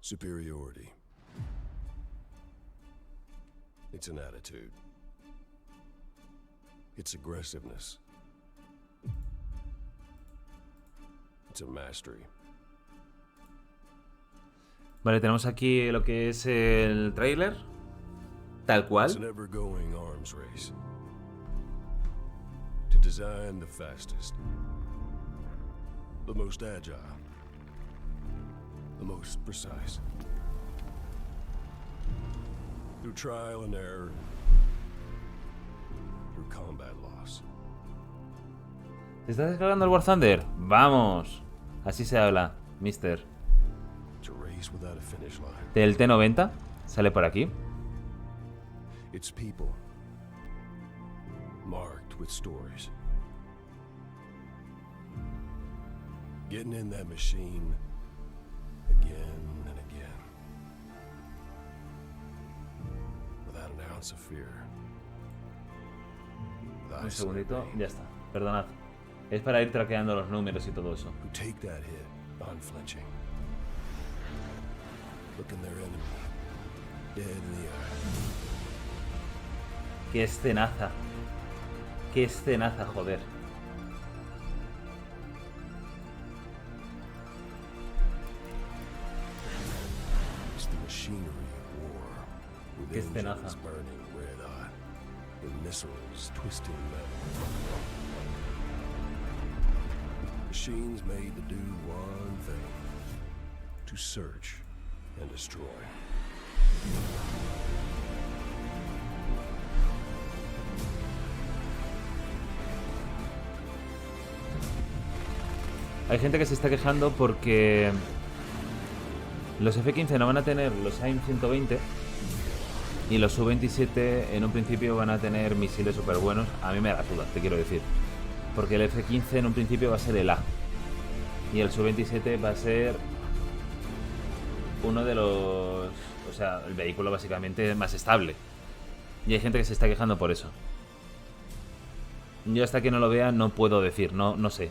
Superiority. It's an attitude. It's aggressiveness. It's a mastery. Vale, tenemos aquí lo que es el tráiler. Tal It's cual. an ever-going arms race. To design the fastest, the most agile, the most precise. Through trial and error, through combat loss. ¿Te estás descargando el War Thunder? ¡Vamos! Así se habla, mister. It's a race without a finish line. Del T90 sale por aquí. It's people marked with stories. Getting in that machine again and again. Without an ounce of fear. With Un eyes segundito, serene, ya está. Perdonad. Es para ir traqueando los números y todo eso. who take that hit unflinching. Looking their enemy dead in the eye. ¡Qué escenaza! ¡Qué escenaza, joder! It's the machinery of war, with Qué escenaza. engines burning red hot, and missiles twisting metal. Machines made to do one thing: to search and destroy. Hay gente que se está quejando porque los F-15 no van a tener los AIM 120 y los Su-27 en un principio van a tener misiles súper buenos. A mí me da duda, te quiero decir. Porque el F-15 en un principio va a ser el A y el Su-27 va a ser uno de los... O sea, el vehículo básicamente más estable. Y hay gente que se está quejando por eso. Yo hasta que no lo vea no puedo decir, no sé.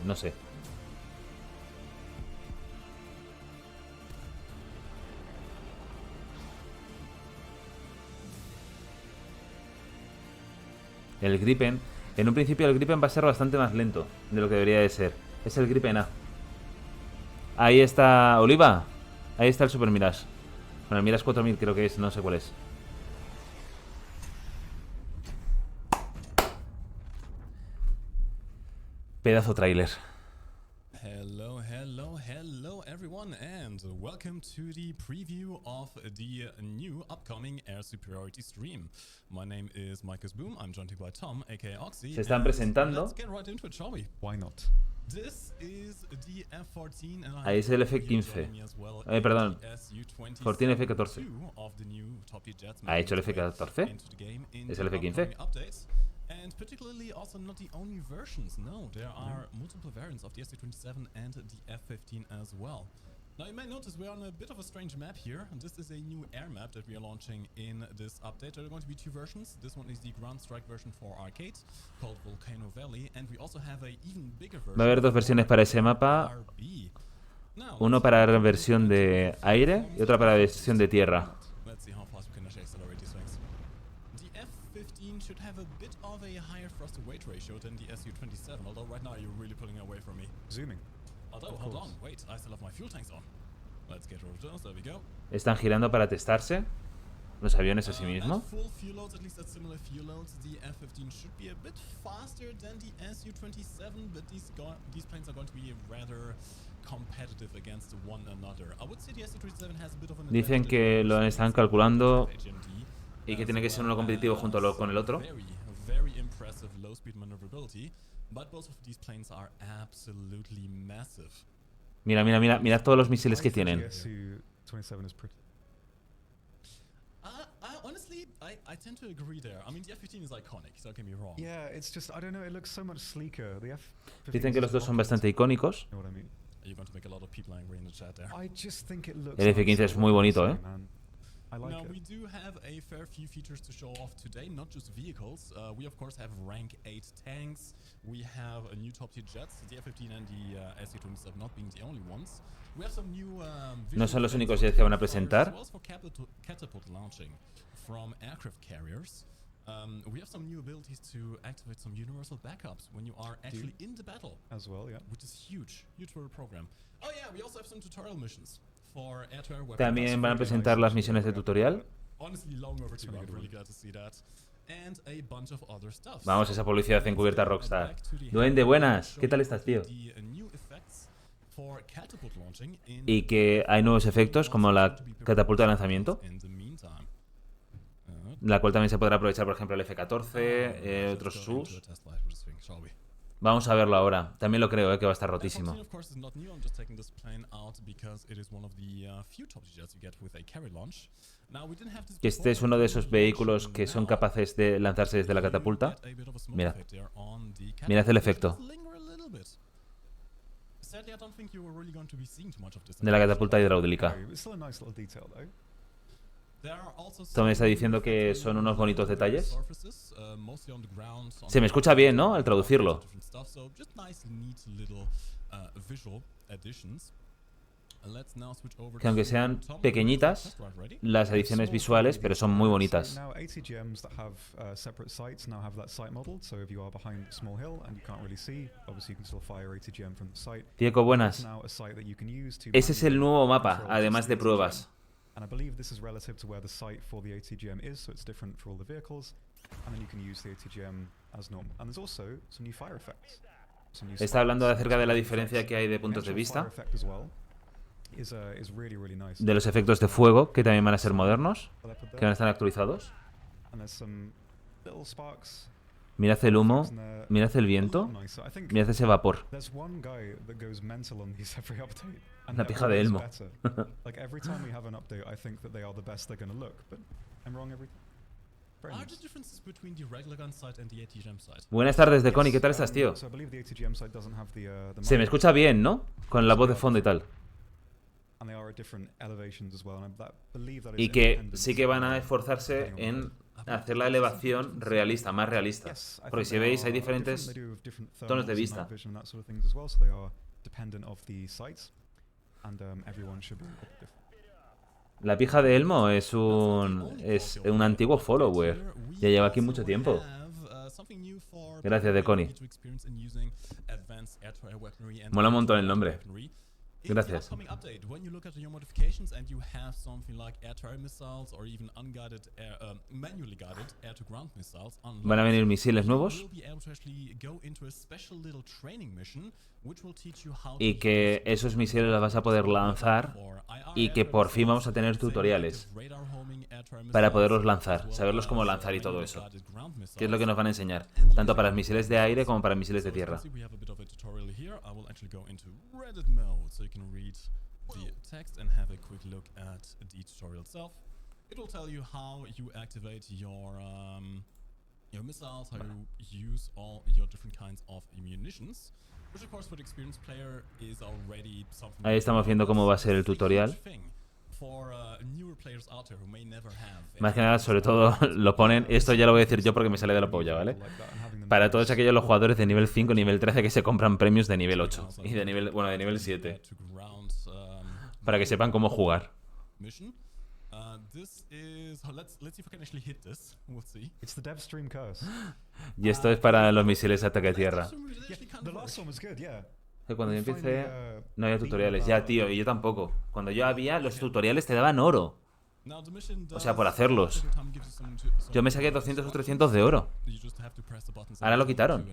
El Gripen, en un principio el Gripen va a ser bastante más lento de lo que debería de ser. Es el Gripen A. Ahí está Oliva. Ahí está el Super Mirage. Bueno, el Mirage 4000 creo que es, no sé cuál es. Pedazo tráiler. Hello everyone, and welcome to the preview of the new upcoming Air Superiority stream. My name is Marcus Boom, I'm joined by Tom, aka Oxy. Se están and presentando. Let's get right into it, shall we? Why not? This is the F-14 and Ahí es el F-15. Perdón. 14 F-14. ¿Ha hecho el F-14? ¿Es el F-15? And particularly also not the only versions, no, there are multiple variants of the SC-27 and the F-15 as well. Now you may notice we're on a bit of a strange map here, and this is a new air map that we are launching in this update. There are going to be two versions. This one is the Ground Strike version for arcade, called Volcano Valley, and we also have a even bigger version. Va a haber dos versiones para ese mapa. Uno para la versión de aire y otra para la versión de tierra. Let's see how fast we can actually accelerate these things. The F-15 should have a bit of a higher thrust to weight ratio than the Su-27, although right now you're really pulling away from me. Zooming. Although, hold on, wait, I still have my fuel tanks on. Let's get rid of those, there we go. Están girando para testarse los aviones a sí At mismos. full fuel loads, at least at similar fuel loads, the F-15 should be a bit faster than the Su-27, but these planes are going to be rather competitive against one another. I would say the Su-27 has a bit of an Dicen advantage que over lo the están calculando HMD, y que tiene que ser uno competitivo junto con el otro. Very impressive low speed maneuverability, but both of these planes are absolutely massive. Mira todos los misiles que tienen. The Su-27 is pretty. Honestly, I tend to agree there. I mean, the F-15 is iconic, so don't get me wrong. Yeah, it's just, I don't know, it looks so much sleeker. The F-15 Dicen que los dos son bastante icónicos. You know what I mean? Are you going to make a lot of people angry in the chat there? I just think it looks El F-15 es muy bonito, man. I like Now, it. we do have a fair few features to show off today, not just vehicles. We, of course, have rank 8 tanks. We have a new top-tier jets, the F-15 and the SC-27 not being the only ones. We have some new No son los visual únicos effects jets que van a for fighters, presentar. as well as for catapult launching from aircraft carriers. We have some new abilities to activate some universal backups when you are actually in the battle, As well, yeah. which is huge for the program. Oh yeah, we also have some tutorial missions for air-to-air weapons. También van a presentar las misiones de tutorial. Honestly, long overdue. really I'm good really one. glad to see that. And a bunch of other stuff. Vamos, esa publicidad encubierta Rockstar. Duende, buenas. ¿Qué tal estás, tío? Y que hay nuevos efectos como la catapulta de lanzamiento, la cual también se podrá aprovechar, por ejemplo, el F-14, otros SUS. Vamos a verlo ahora. También lo creo, que va a estar rotísimo. Que este es uno de esos vehículos que son capaces de lanzarse desde la catapulta. Mirad. Mirad el efecto de la catapulta hidráulica. It's still a nice little detail, though. Esto me está diciendo que son unos bonitos detalles. Se me escucha bien, ¿no? Al traducirlo. Que aunque sean pequeñitas, las ediciones visuales, pero son muy bonitas. Now, ATGMs that have separate sights now have that sight modeled. So if you are behind a small hill and you can't really see, obviously you can still fire ATGM from the sight. Tieco, It's buenas. now a sight that you can use to Ese es el manually nuevo mapa, control además de the pruebas. ATGM. And I believe this is relative to where the sight for the ATGM is, so it's different for all the vehicles. And then you can use the ATGM as normal. And there's also some new fire effects. Some new Está hablando spikes, acerca de la some diferencia effects. que hay de The puntos de actual vista, fire effect as well is really, really nice. de los efectos de fuego, que también van a ser modernos, What I put que there. van a estar actualizados. And there's some little sparks. Mirad el humo, in there. mirad el A viento, little nicer. I think mirad ese vapor. there's one guy that goes mental on these every update. And La they're pija de always Elmo. better. Like every time we have an update, I think that they are the best they're going to look, but I'm wrong every time. Very Are nice. the differences between the regular gun sight and the ATGM sight? Buenas tardes, de Connie, Yes, ¿qué tal estás, tío? So I believe the ATGM site doesn't have the Se me mic, escucha bien, ¿no? Con la voz de fondo y tal. and they are at different elevations as well. And believe that is Y que independent sí que van a from, esforzarse depending on en hacer la elevación realista, más realista. Yes, I Porque think si they veis, hay are diferentes different. They do have different tonos de thermals and vista. night vision and that sort of things as well, so they are dependent of the sites, and everyone should be a bit different. La pija de Elmo es un antiguo follower. Ya lleva aquí mucho tiempo. Gracias, de Connie. Mola un montón el nombre. Gracias. ¿Van a venir misiles nuevos? Y que esos misiles los vas a poder lanzar y que por fin vamos a tener tutoriales para poderlos lanzar, saberlos cómo lanzar y todo eso. ¿Qué es lo que nos van a enseñar? Tanto para misiles de aire como para misiles de tierra. It will tell you how you activate your missiles, how you use all your different kinds of munitions, which of course for the experienced player is already something. Ahí estamos viendo cómo va a ser el tutorial. For newer players out there who may never have. Más que nada, sobre todo, lo ponen... Esto ya lo voy a decir yo porque me sale de la polla, ¿vale? Para todos aquellos los jugadores de nivel 5, nivel 13 que se compran premios de nivel 8 y de nivel, bueno, de nivel 7. Para que sepan cómo jugar. This is let's see if I can actually hit this. We'll see. It's the Devstream curse. Y esto es para los misiles de ataque a tierra. The last one was good, yeah. Cuando yo empecé no había tutoriales. Ya, tío, y yo tampoco. Cuando yo había, los tutoriales te daban oro. O sea, por hacerlos. Yo me saqué 200 o 300 de oro. Ahora lo quitaron.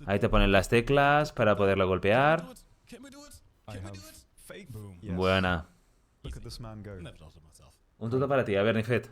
Ahí te ponen las teclas para poderlo golpear. I have faith. Yes. Buena. Look at this man go. Un tuto para ti, a ver, Nifet.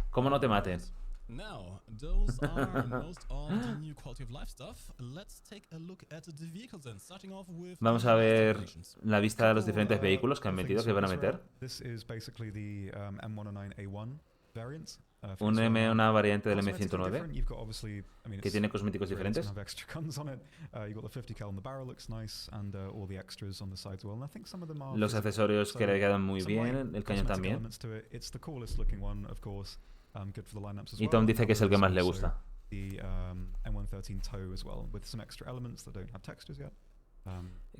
¿Cómo no te maten? Now, those are most of the new quality of life stuff. Let's take a look at the vehicles then, starting off with Vamos a ver la vista de los diferentes vehículos que han metido, que van a meter. This is basically the M109A1. variant. Un M, una variante del Cosmetically M109 different, you've got obviously, I mean, que it's tiene cosméticos great, it's diferentes. gonna have extra guns on it. You've got the 50 cal on the barrel, looks nice, and all the extras on the sides as well. And I think some of them are Los visible. accesorios So que le quedan muy some light bien, el cañón cosmetic también. elements to it. It's the coolest looking one, of course. Good for the lineups as Y well. Tom And dice que es el que there's más le also gusta. The M113 toe as well, with some extra elements that don't have textures yet.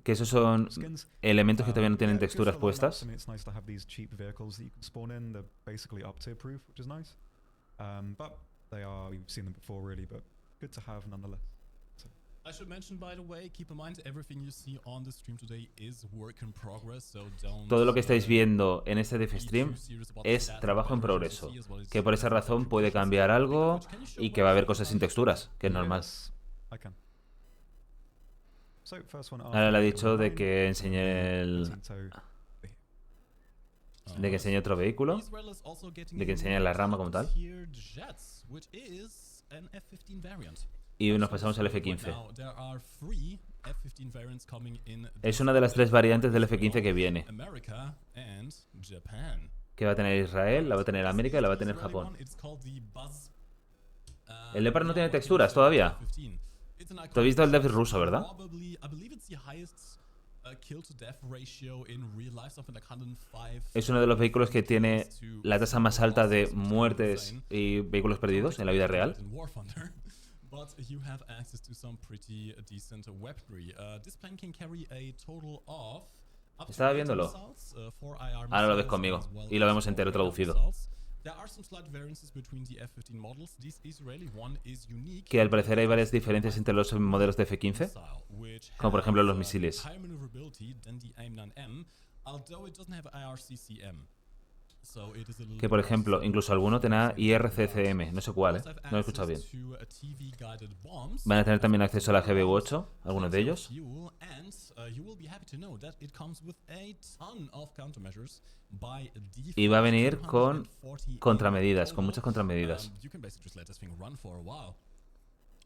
Que esos son Skins. elementos que todavía no tienen Yeah, good for texturas the lineups. puestas. I mean, it's nice to have these cheap vehicles that you can spawn in. They're basically up tier proof, which is nice. But they are, we've seen them before really, but good to have nonetheless. I should mention, by the way, keep in mind everything you see on the stream today is work in progress, so don't. Todo lo que estáis viendo en este be Devstream too serious about the es stats and trabajo en valuations progreso. you see, as well as Que por esa razón puede cambiar algo y que va a haber cosas sin texturas, que es normal. Yes, I can. So, first one Ahora le ha after dicho de M9, que enseñe el... de que enseñe otro vehículo, Israel is also getting de que a enseñe new la rama como tal. top-tier jets, which is an F-15 variant. Y nos pasamos al So right F-15. now, there are 3 F-15 variants coming in Es una de las 3 variantes del F-15 que viene. America and Japan. Que va a tener Israel, la va a tener América y la va a tener Israeli Japón. one, it's called the Buzz. El Leopard no tiene texturas todavía. Tú has visto el Dev ruso, ¿verdad? Probably, I believe it's the highest kill to death ratio in real life, something like 105. Es uno de los vehículos que tiene la tasa más alta de muertes y vehículos perdidos en la vida real. But you have access to some pretty decent weaponry. This plane can carry a total of up to Estaba 8 viéndolo. missiles, 4 IR Ahora lo ves missiles, conmigo as well y lo as vemos 4 entero radar traducido. missiles. There are some slight variances between the F-15 models. This Israeli one is unique. Que al parecer hay varias diferencias entre los modelos de F-15, Missile, which como por ejemplo has, los misiles. higher maneuverability than the AIM-9M, although it doesn't have IRCCM. So it is a little Que por bit ejemplo, more incluso alguno tenía different. IRCCM, no sé cuál, Also have no lo he escuchado bien. access to, TV-guided bombs, Van a tener también acceso a la GBU-8, algunos de ellos. fuel, and you will be happy to know that it comes with a ton of countermeasures by default. Y va a venir con 248 contramedidas, con total. muchas contramedidas. You can basically just let this thing run for a while.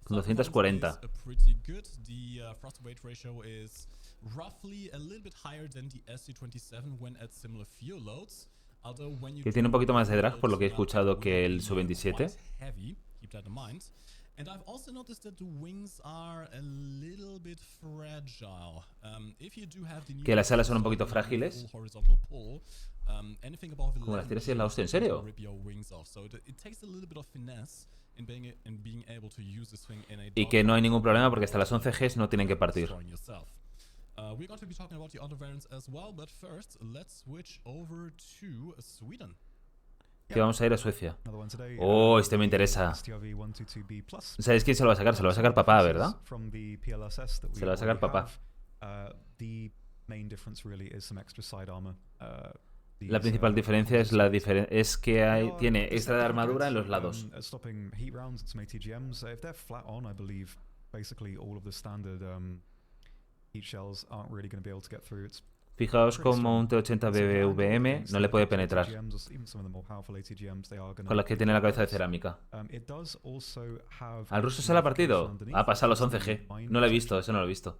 Con Some performance 240. is, pretty good. The thrust to weight ratio is roughly a little bit higher than the SC-27 when at similar fuel loads. Although when you Que tiene un poquito más de drag, por lo que he load, escuchado, que el will be Su-27. quite heavy. Keep that in mind. And I've also noticed that the wings are a little bit fragile. If you do have the new Que las alas son un full poquito frágiles. horizontal pull, anything above Como las 11 tiras y es la hostia, ¿en serio? rip your wings off. So it takes a little bit of finesse in being able to use this thing in a Y que no hay ningún dogfight problema or porque hasta las 11 Gs no tienen que partir. destroying yourself. We're going to be talking about the other variants as well, but first let's switch over to Sweden. Que vamos a ir a Suecia. Another one today, Oh, este me interesa. STRV-122B Plus. ¿Sabéis quién se lo va a sacar? Se lo va a sacar papá, ¿verdad? From the PLSS that we Se lo va a sacar already papá. have. The main difference really is some extra side armor. La principal diferencia es es que tiene extra de armadura en los lados. Stopping heat rounds and some ATGMs. If they're flat on, I believe basically all of the standard heat shells aren't really going to be able to get through. It's Fijaos como un T-80 BBVM no le puede penetrar, con las que tiene la cabeza de cerámica. ¿Al ruso se le ha partido? Ha pasado los 11G. No lo he visto, eso no lo he visto.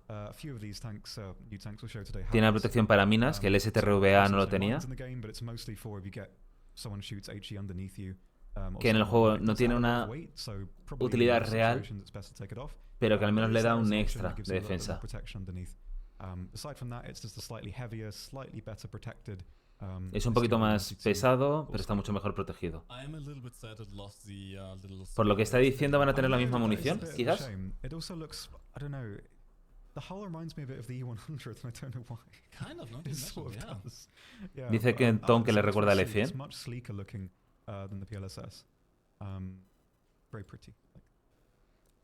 Tiene la protección para minas, que el STRVA no lo tenía. Que en el juego no tiene una utilidad real, pero que al menos le da un extra de defensa. Es un poquito más pesado, pero está mucho mejor protegido. Por lo que está diciendo, ¿van a tener la misma munición, quizás? Dice que Tom que le recuerda al E100.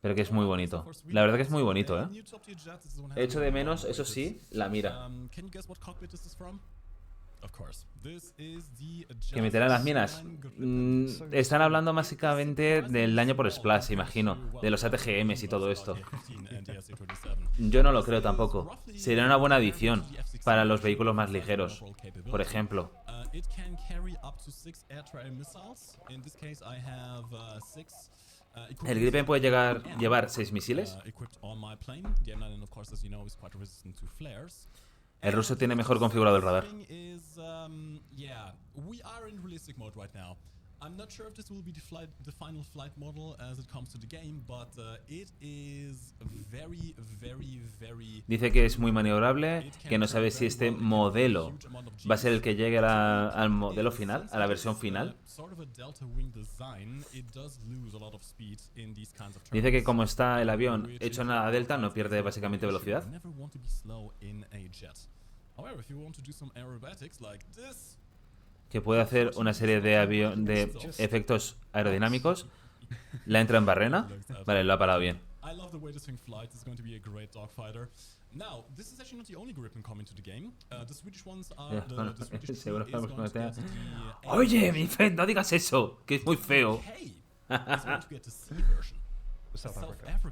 Pero que es muy bonito. La verdad que es muy bonito, ¿eh? Echo de menos, eso sí, la mira. Que meterán las minas. Están hablando básicamente del daño por splash, imagino. De los ATGMs y todo esto. Yo no lo creo tampoco. Sería una buena adición para los vehículos más ligeros. Por ejemplo. El Gripen puede llevar 6 misiles. El ruso tiene mejor configurado el radar. I'm not sure if this will be the final flight model as it comes to the game, but it is very, very, very... Dice que es muy maniobrable, que no sabe si este modelo va a ser el que llegue al modelo final, a la versión final. Dice que como está el avión hecho en la delta, no pierde básicamente velocidad. Que puede hacer una serie de efectos aerodinámicos. La entra en barrena. Vale, lo ha parado bien. Oye, mi friend, no digas eso, que es muy feo.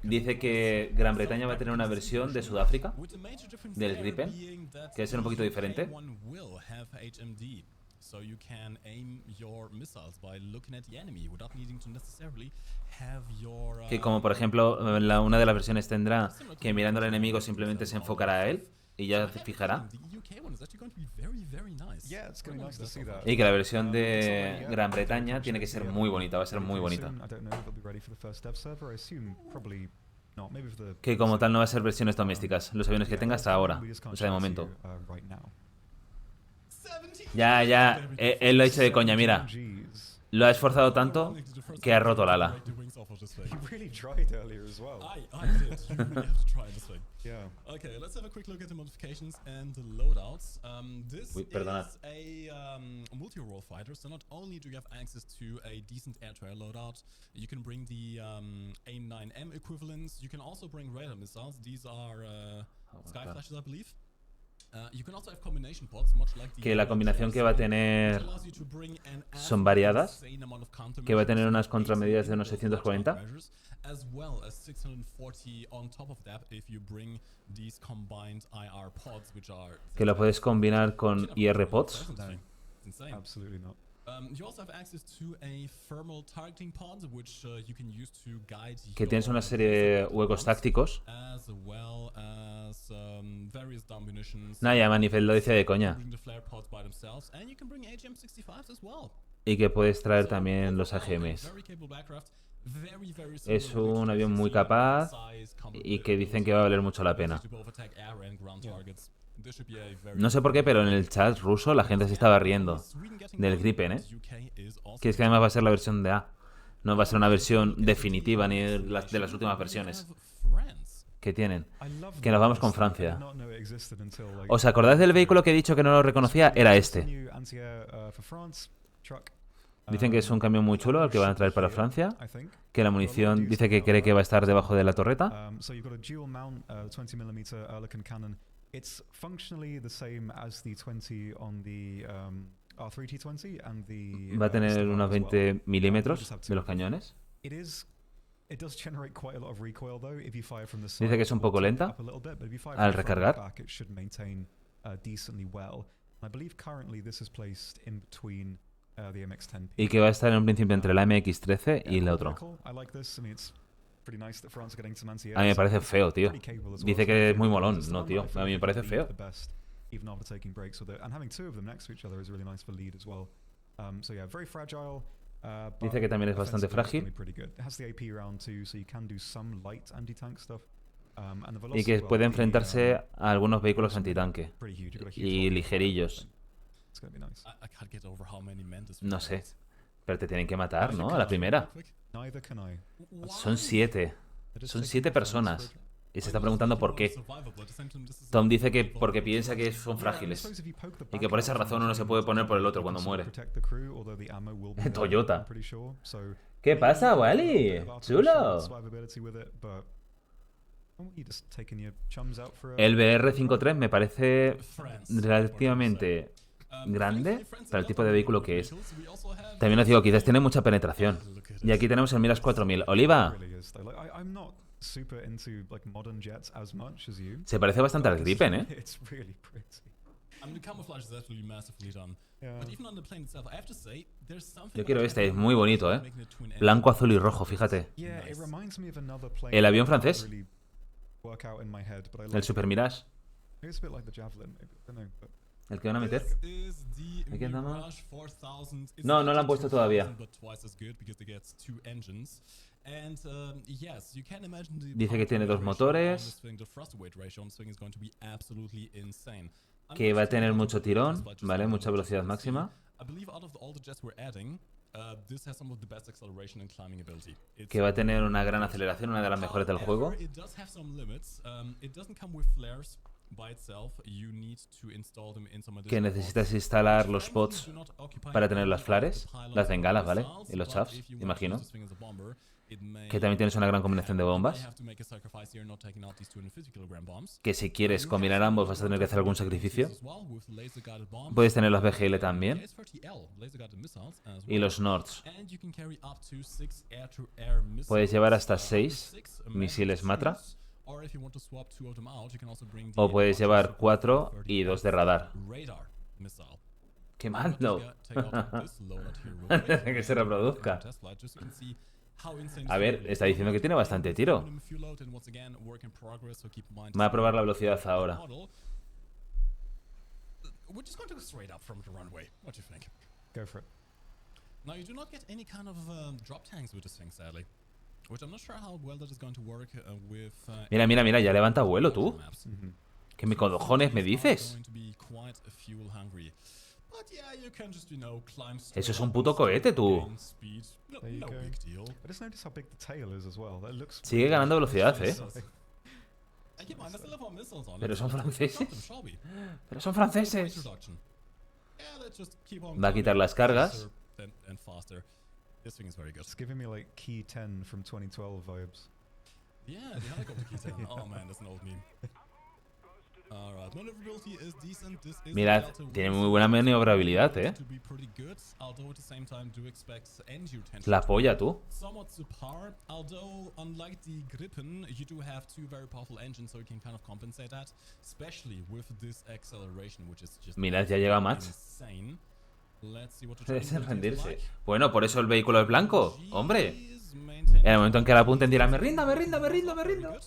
Dice que Gran Bretaña va a tener una versión de Sudáfrica del Gripen, que va a ser un poquito diferente. Que como por ejemplo una de las versiones tendrá que mirando al enemigo simplemente se enfocará a él y ya se fijará. Y que la versión de Gran Bretaña tiene que ser muy bonita, va a ser muy bonita. Que como tal no va a ser versiones domésticas, los aviones que tenga hasta ahora, o sea de momento. Ya, él lo ha hecho de coña, mira. Lo ha esforzado tanto que ha roto el ala. Uy, perdonad. Multi-role fighter, so not only do you have access to a decent air-to-air loadout, you can bring the AIM-9M equivalents, you can also bring radar missiles. These are Sky Flashes, I believe. Que la combinación que va a tener son variadas, que va a tener unas contramedidas de unos 640, que lo puedes combinar con IR pods. Que tienes una serie de huecos tácticos. Nah, ya Manifest lo dice de coña. Y que puedes traer también los AGMs. Es un avión muy capaz y que dicen que va a valer mucho la pena. No sé por qué, pero en el chat ruso la gente se estaba riendo del Gripen, ¿eh? Que es que además va a ser la versión de A. No va a ser una versión definitiva ni de las últimas versiones que tienen. Que nos vamos con Francia. ¿Os acordáis del vehículo que he dicho que no lo reconocía? Era este. Dicen que es un camión muy chulo el que van a traer para Francia. Que la munición dice que cree que va a estar debajo de la torreta. It's functionally the same as the 20 on the R3T20 and the va a tener unos 20 milímetros de los cañones. Dice que es un poco lenta al recargar. Y que va a estar en un principio entre la MX-13 y la otra. A mí me parece feo, tío. Dice que es muy molón. No, tío. A mí me parece feo. Dice que también es bastante frágil. Y que puede enfrentarse a algunos vehículos antitanque. Y ligerillos. No sé. Pero te tienen que matar, ¿no? A la primera. Son 7. Son 7 personas. Y se está preguntando por qué. Tom dice que porque piensa que son frágiles. Y que por esa razón uno se puede poner por el otro cuando muere. Toyota. ¿Qué pasa, Wally? Chulo. El BR-53 me parece relativamente grande para el tipo de vehículo que es. También os digo, quizás tiene mucha penetración. Y aquí tenemos el Miras 4000. Oliva. Se parece bastante al Gripen, ¿eh? Yo quiero este, es muy bonito, ¿eh? Blanco, azul y rojo, fíjate. El avión francés. El Super Mirage. El que van a meter. Is the Aquí andamos. Mirage 4000. It's No, no not lo han puesto 2000, todavía. but twice as good because they get 2 engines. And yes, you can imagine the Dice que power tiene to 2 weight ratio on motores. this thing, the thrust to weight ratio on this thing is going to be absolutely insane. I'm Que not va a sure tener how to mucho do this, tirón, but just ¿vale? from Mucha what you velocidad can máxima. see, I believe out of all the jets we're adding, this has some of the best acceleration and climbing ability. It's Que va a tener una gran aceleración, una de las mejores del juego. However, it does have some limits. It doesn't come with flares by itself. You need to install them in some Que additional necesitas pods, instalar which los thankfully pods do not occupy para tener any las of flares, the pylons las or bengalas, ¿vale? missiles, Y los but chaffs, if you want to imagino. use this thing as a bomber, it may Que también tienes una gran combinación de you may bombas. have to make a sacrifice here, not taking out these 250-kilogram bombs. Que si quieres combinar ambos vas a tener que hacer algún sacrificio. As well, with laser-guided bombs, Puedes tener los BGL también. KS-30L, laser-guided missiles as Y well. los Nords. And you can carry up to 6 air-to-air missiles, Puedes llevar hasta up to 6 6 misiles Matra. or if you want to swap 2 of them out, you can also bring O the puedes llevar Super 4 30 y 2 de radar. radar missile. ¡Qué I'm mal, gonna no! take out this loadout here real quick. Que se reproduzca. Test flight, just so you can see how insane A this ver, really is. está diciendo que tiene bastante tiro. Aluminum fuel load, and once again, work in progress, so keep in mind Va a probar la this velocidad is ahora. model. We're just going to go straight up from the runway. What do you think? Go for it. Now, you do not get any kind of drop tanks with this thing, sadly. Which I'm not sure how well that is going to work with... Mira, mira, mira, ya levanta vuelo tú. maps. ¿Qué me cojones me dices? Going to be quite fuel hungry. But yeah, you can just, you know, climb Eso es straight un up puto and cohete, tú. gain speed. No, There you no go. big deal. I just noticed how big the tail is as well. That looks Sigue ganando velocidad, eh. I keep on, I still have our missiles on. Pero Let's son just franceses. drop them, shall we? Pero son Weight franceses. reduction. Yeah, let's just keep on Va a quitar climbing las cargas. faster and faster. This thing is very good. It's giving me like Key 10 from 2012 vibes. Yeah, the helicopter key taken. Oh man, that's an old meme. Alright, maneuverability is decent. This is Mirad, a Delta tiene Wings muy buena maniobrabilidad, to eh. be pretty good, although at the same time do expect engine Es tension la to polla, be tú. somewhat subpar, although unlike the Gripen, you do have 2 very powerful engines, so you can kind of compensate that, especially with this acceleration, which is just Mirad, ya llega Max. insane. Let's see what the Debe ser turning rendirse. like. Bueno, por eso el vehículo es blanco. Hombre. Jeez, maintaining En el momento en que la apunten dirán, me rindo, me rindo, me rindo, me very rindo. good.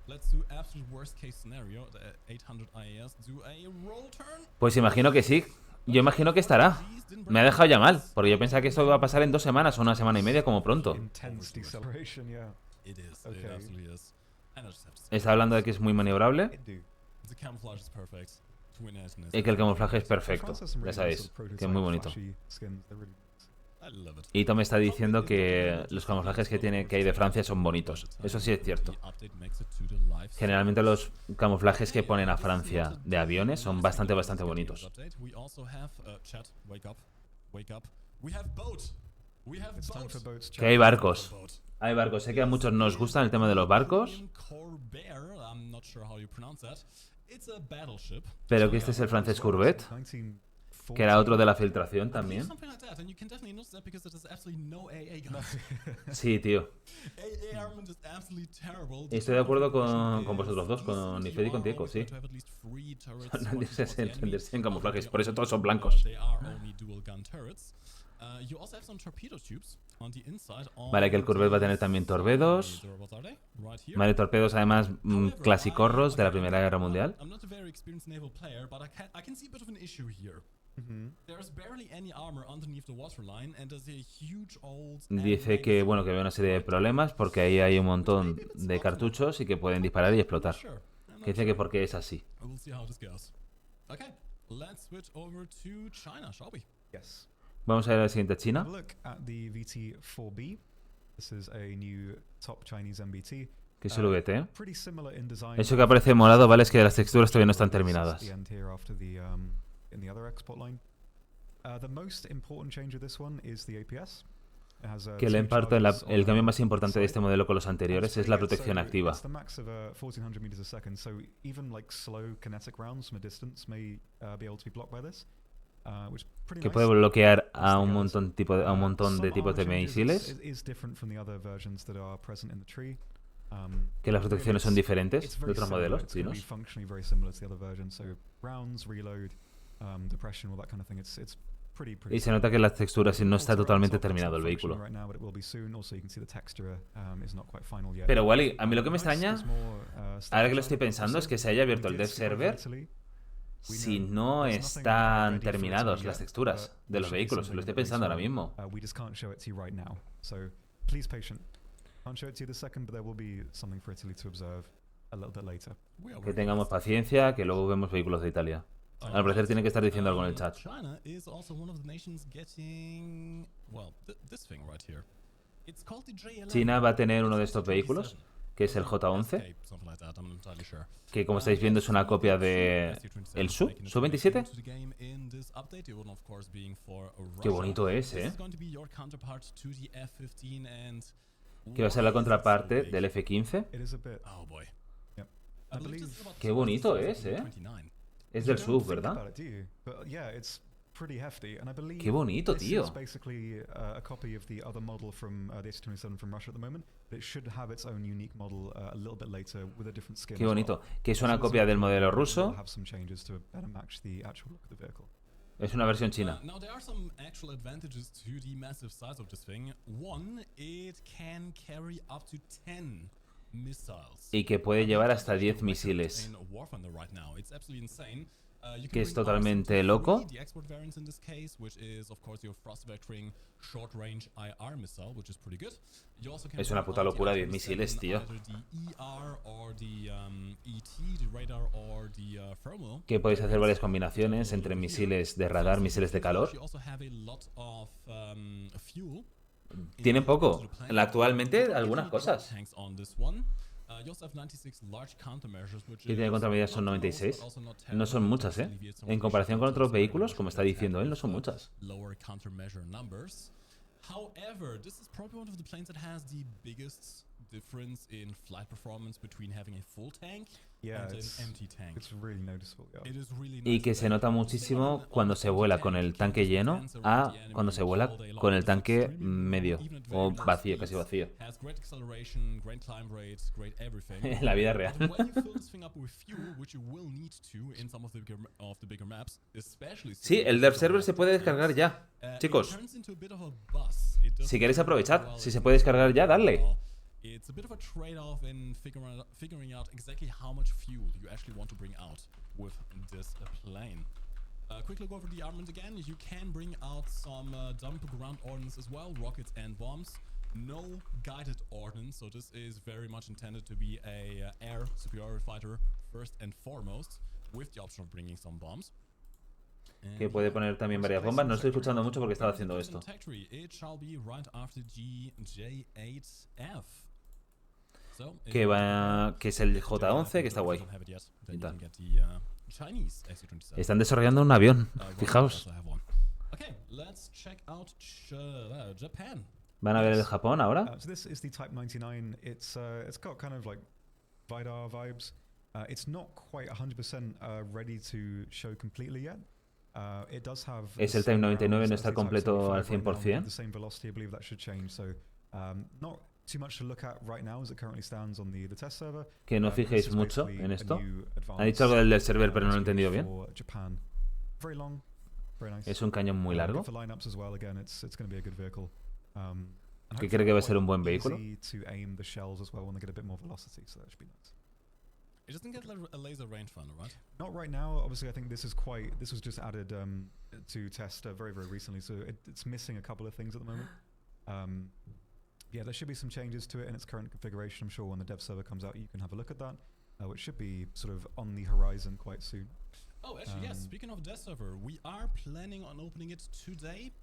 Let's do absolute worst case scenario. The 800 IAS do a roll turn. Pues imagino que sí. Yo imagino que estará. Me ha dejado ya mal, porque yo pensaba que esto iba a pasar en 2 semanas o 1 semana y media como pronto. Intense deceleration, yeah. It is. It Okay. absolutely is. And I just have to say, Está hablando de que es muy maniobrable It do. the camouflage is perfect. Twin engine is y que el camuflaje es perfecto. France has some Ya really nice sabéis, sort of que es muy prototype bonito. flashy skins. They're really I love it. Y Tom está diciendo que los camuflajes que hay de Francia son bonitos. Eso sí es cierto. The update makes it to the live Generalmente los camuflajes que ponen a Francia de aviones son bastante bonitos. update. We also have chat. Wake up. Wake up. We have boat. We have It's time boat. for boats. Que hay barcos. Boat. Hay barcos. Sé que a muchos nos gustan el tema de los barcos, Corvair, I'm not sure how you pronounce that. It's a battleship. pero que este es el francés Courbet, 1940. que era otro de la filtración también. Something like that, and you can definitely notice that because there's absolutely no AA guns. Sí, tío. AA armament is absolutely terrible. Estoy de acuerdo con vosotros dos, con Nifed y con Tieco, sí. Son rendirse en camuflajes, por eso todos son blancos. Vale, que el Courbet va a tener también torpedos. Vale, torpedos además clasicorros de la Primera Guerra Mundial. I'm not a very experienced naval player, but I can see a bit of an issue here. There's barely any armor underneath the waterline, and there's a huge old. Dice que, bueno, que ve una serie de problemas porque ahí hay un montón de cartuchos y que pueden disparar y explotar. Sure. Que dice que porque es así. We'll see how this goes. Okay, let's switch over to China, shall we? Yes. Vamos a ver a la siguiente China, Have a look at the VT4B. This is a new top Chinese MBT. que es el VT. Pretty similar in design. Eso que aparece morado, vale, es que las texturas todavía no están terminadas. The end here after the in the other export line. The most important change of this one is the APS. It has, Que el two imparto, charges el on cambio the más importante de este side. modelo con los anteriores es la protección activa. It's the max of 1400 meters a second, so even like slow kinetic rounds from a distance may be able to be blocked by this, which is pretty Que nice. puede bloquear a un montón, a un montón de Some tipos de armor changes misiles. is different from the other versions that are present in the tree. Que las protecciones son It's diferentes de very otros similar. modelos It's gonna be chinos. functionally very similar to the other version. So rounds, reload, depression, all that kind of thing. It's pretty. Y se nota que las texturas no está Also, totalmente it's not terminado el functioning vehículo. right now, but it will be soon. Also, you can see the texture is not quite final yet. Pero Wally, a mí lo que me Nice, extraña, there's more, ahora que lo stuff estoy inside. pensando, es Also, que se haya abierto we el did dev skip over server Italy. si no están terminados las texturas de los vehículos. Lo estoy pensando ahora mismo. We just can't show it to you right now. So please patient. Can't show it to you this second, but there will be something for Italy to observe a little bit later. Que tengamos paciencia, que luego vemos vehículos de Italia. Al parecer tiene que estar diciendo algo en el chat. China is also one of the nations getting, well, this thing right here. It's called the J11. China va a tener uno de estos vehículos, que es el J11, que como estáis viendo es una copia de el Su-27. Qué bonito es, ¿eh? Que va a ser la contraparte del F-15. It is a bit. Oh boy. Yep. I believe. Qué bonito es, ¿eh? Es del SUV, ¿verdad? About it, do you? But yeah, it's pretty hefty, and I believe Qué bonito, this tío. is basically a copy of the other model from the AC-27 from Russia at the moment. But it should have its own unique model a little bit later with a different skin. Qué as well. bonito. Que es una copia del modelo ruso. We'll have some changes to better match the actual look of the vehicle. Es una versión china. Now there are some actual advantages to the massive size of this thing. One, it can carry up to 10 missiles. Y que puede llevar hasta 10 misiles. In Warfare right now. It's absolutely insane. You can Que es bring totalmente R6 loco. the export variants in this case, which is of course your thrust vectoring short range IR missile, which is pretty good. You also can Es una bring puta out the locura, 10 R7, misiles, tío. either the ER or the ET, the radar or the thermal. Que podéis hacer varias combinaciones entre misiles de radar, misiles de calor. You also have a lot of fuel. Tienen poco. Actualmente algunas cosas. Tanks on this one. You also have 96 large countermeasures, which Y tiene is contramedidas son not the 96. most, but also not No terrible. son muchas, ¿eh? En comparación con otros vehículos, como está diciendo él, no son muchas. Lower countermeasure numbers. However, this is probably one of the planes that has the biggest difference in flight performance between having a full tank Yeah, and an it's empty tank. it's really noticeable. Yeah. It is really Y nice que to se see. nota muchísimo cuando se vuela con el tanque lleno a cuando se vuela con el tanque medio o vacío, casi vacío. Has great acceleration, great climb rates, great everything. En la vida real. But when you fill this thing up with fuel, which you will need to in some of the bigger maps, especially Sí, el Dev Server se puede descargar ya. it Chicos, turns into a bit of a bus. It doesn't si queréis work aprovechar, well si se in puede descargar ya, darle. well. It's a bit of a trade-off in figuring out exactly how much fuel you actually want to bring out with this plane. Quick look over the armament again. You can bring out some dump ground ordnance as well, rockets and bombs. No guided ordnance, so this is very much intended to be a air superiority fighter first and foremost, with the option of bringing some bombs. Que puede poner también varias bombas. No estoy escuchando mucho porque estaba haciendo esto. It shall be right after GJ8F. So, Que va, que es el J11, que está guay. y Y tal. tal. Están desarrollando un avión. Fijaos. Okay, let's check out Japan. ¿Van a ver el Japón ahora? So this is the Type 99. It's got kind of like Vidar vibes. It's not quite 100% ready to show completely yet. It does have Es el the same Type 99, barrels no as está the Type completo al 75 right now, 100%. the same velocity, I believe that should change. So not too much to look at right now as it currently stands on the test server. Que no But this fijéis is mucho basically en a esto. new Ha dicho algo del server, pero no lo he advanced entendido bien. for Japan. Very long, very nice. Es un cañón muy largo. Good for lineups as well. Again, it's going to be a good vehicle. And ¿Qué hopefully cree que va a ser quite un buen vehículo? easy to aim the shells as well when they get a bit more velocity, so that should be nice. It doesn't get a laser rangefinder, right? Not right now. Obviously, I think this was just added to test very recently, so it's missing a couple of things at the moment. Yeah, there should be some changes to it in its current configuration. I'm sure when the dev server comes out, you can have a look at that, which should be sort of on the horizon quite soon. Oh, actually, yes. Speaking of dev server, we are planning on opening it today.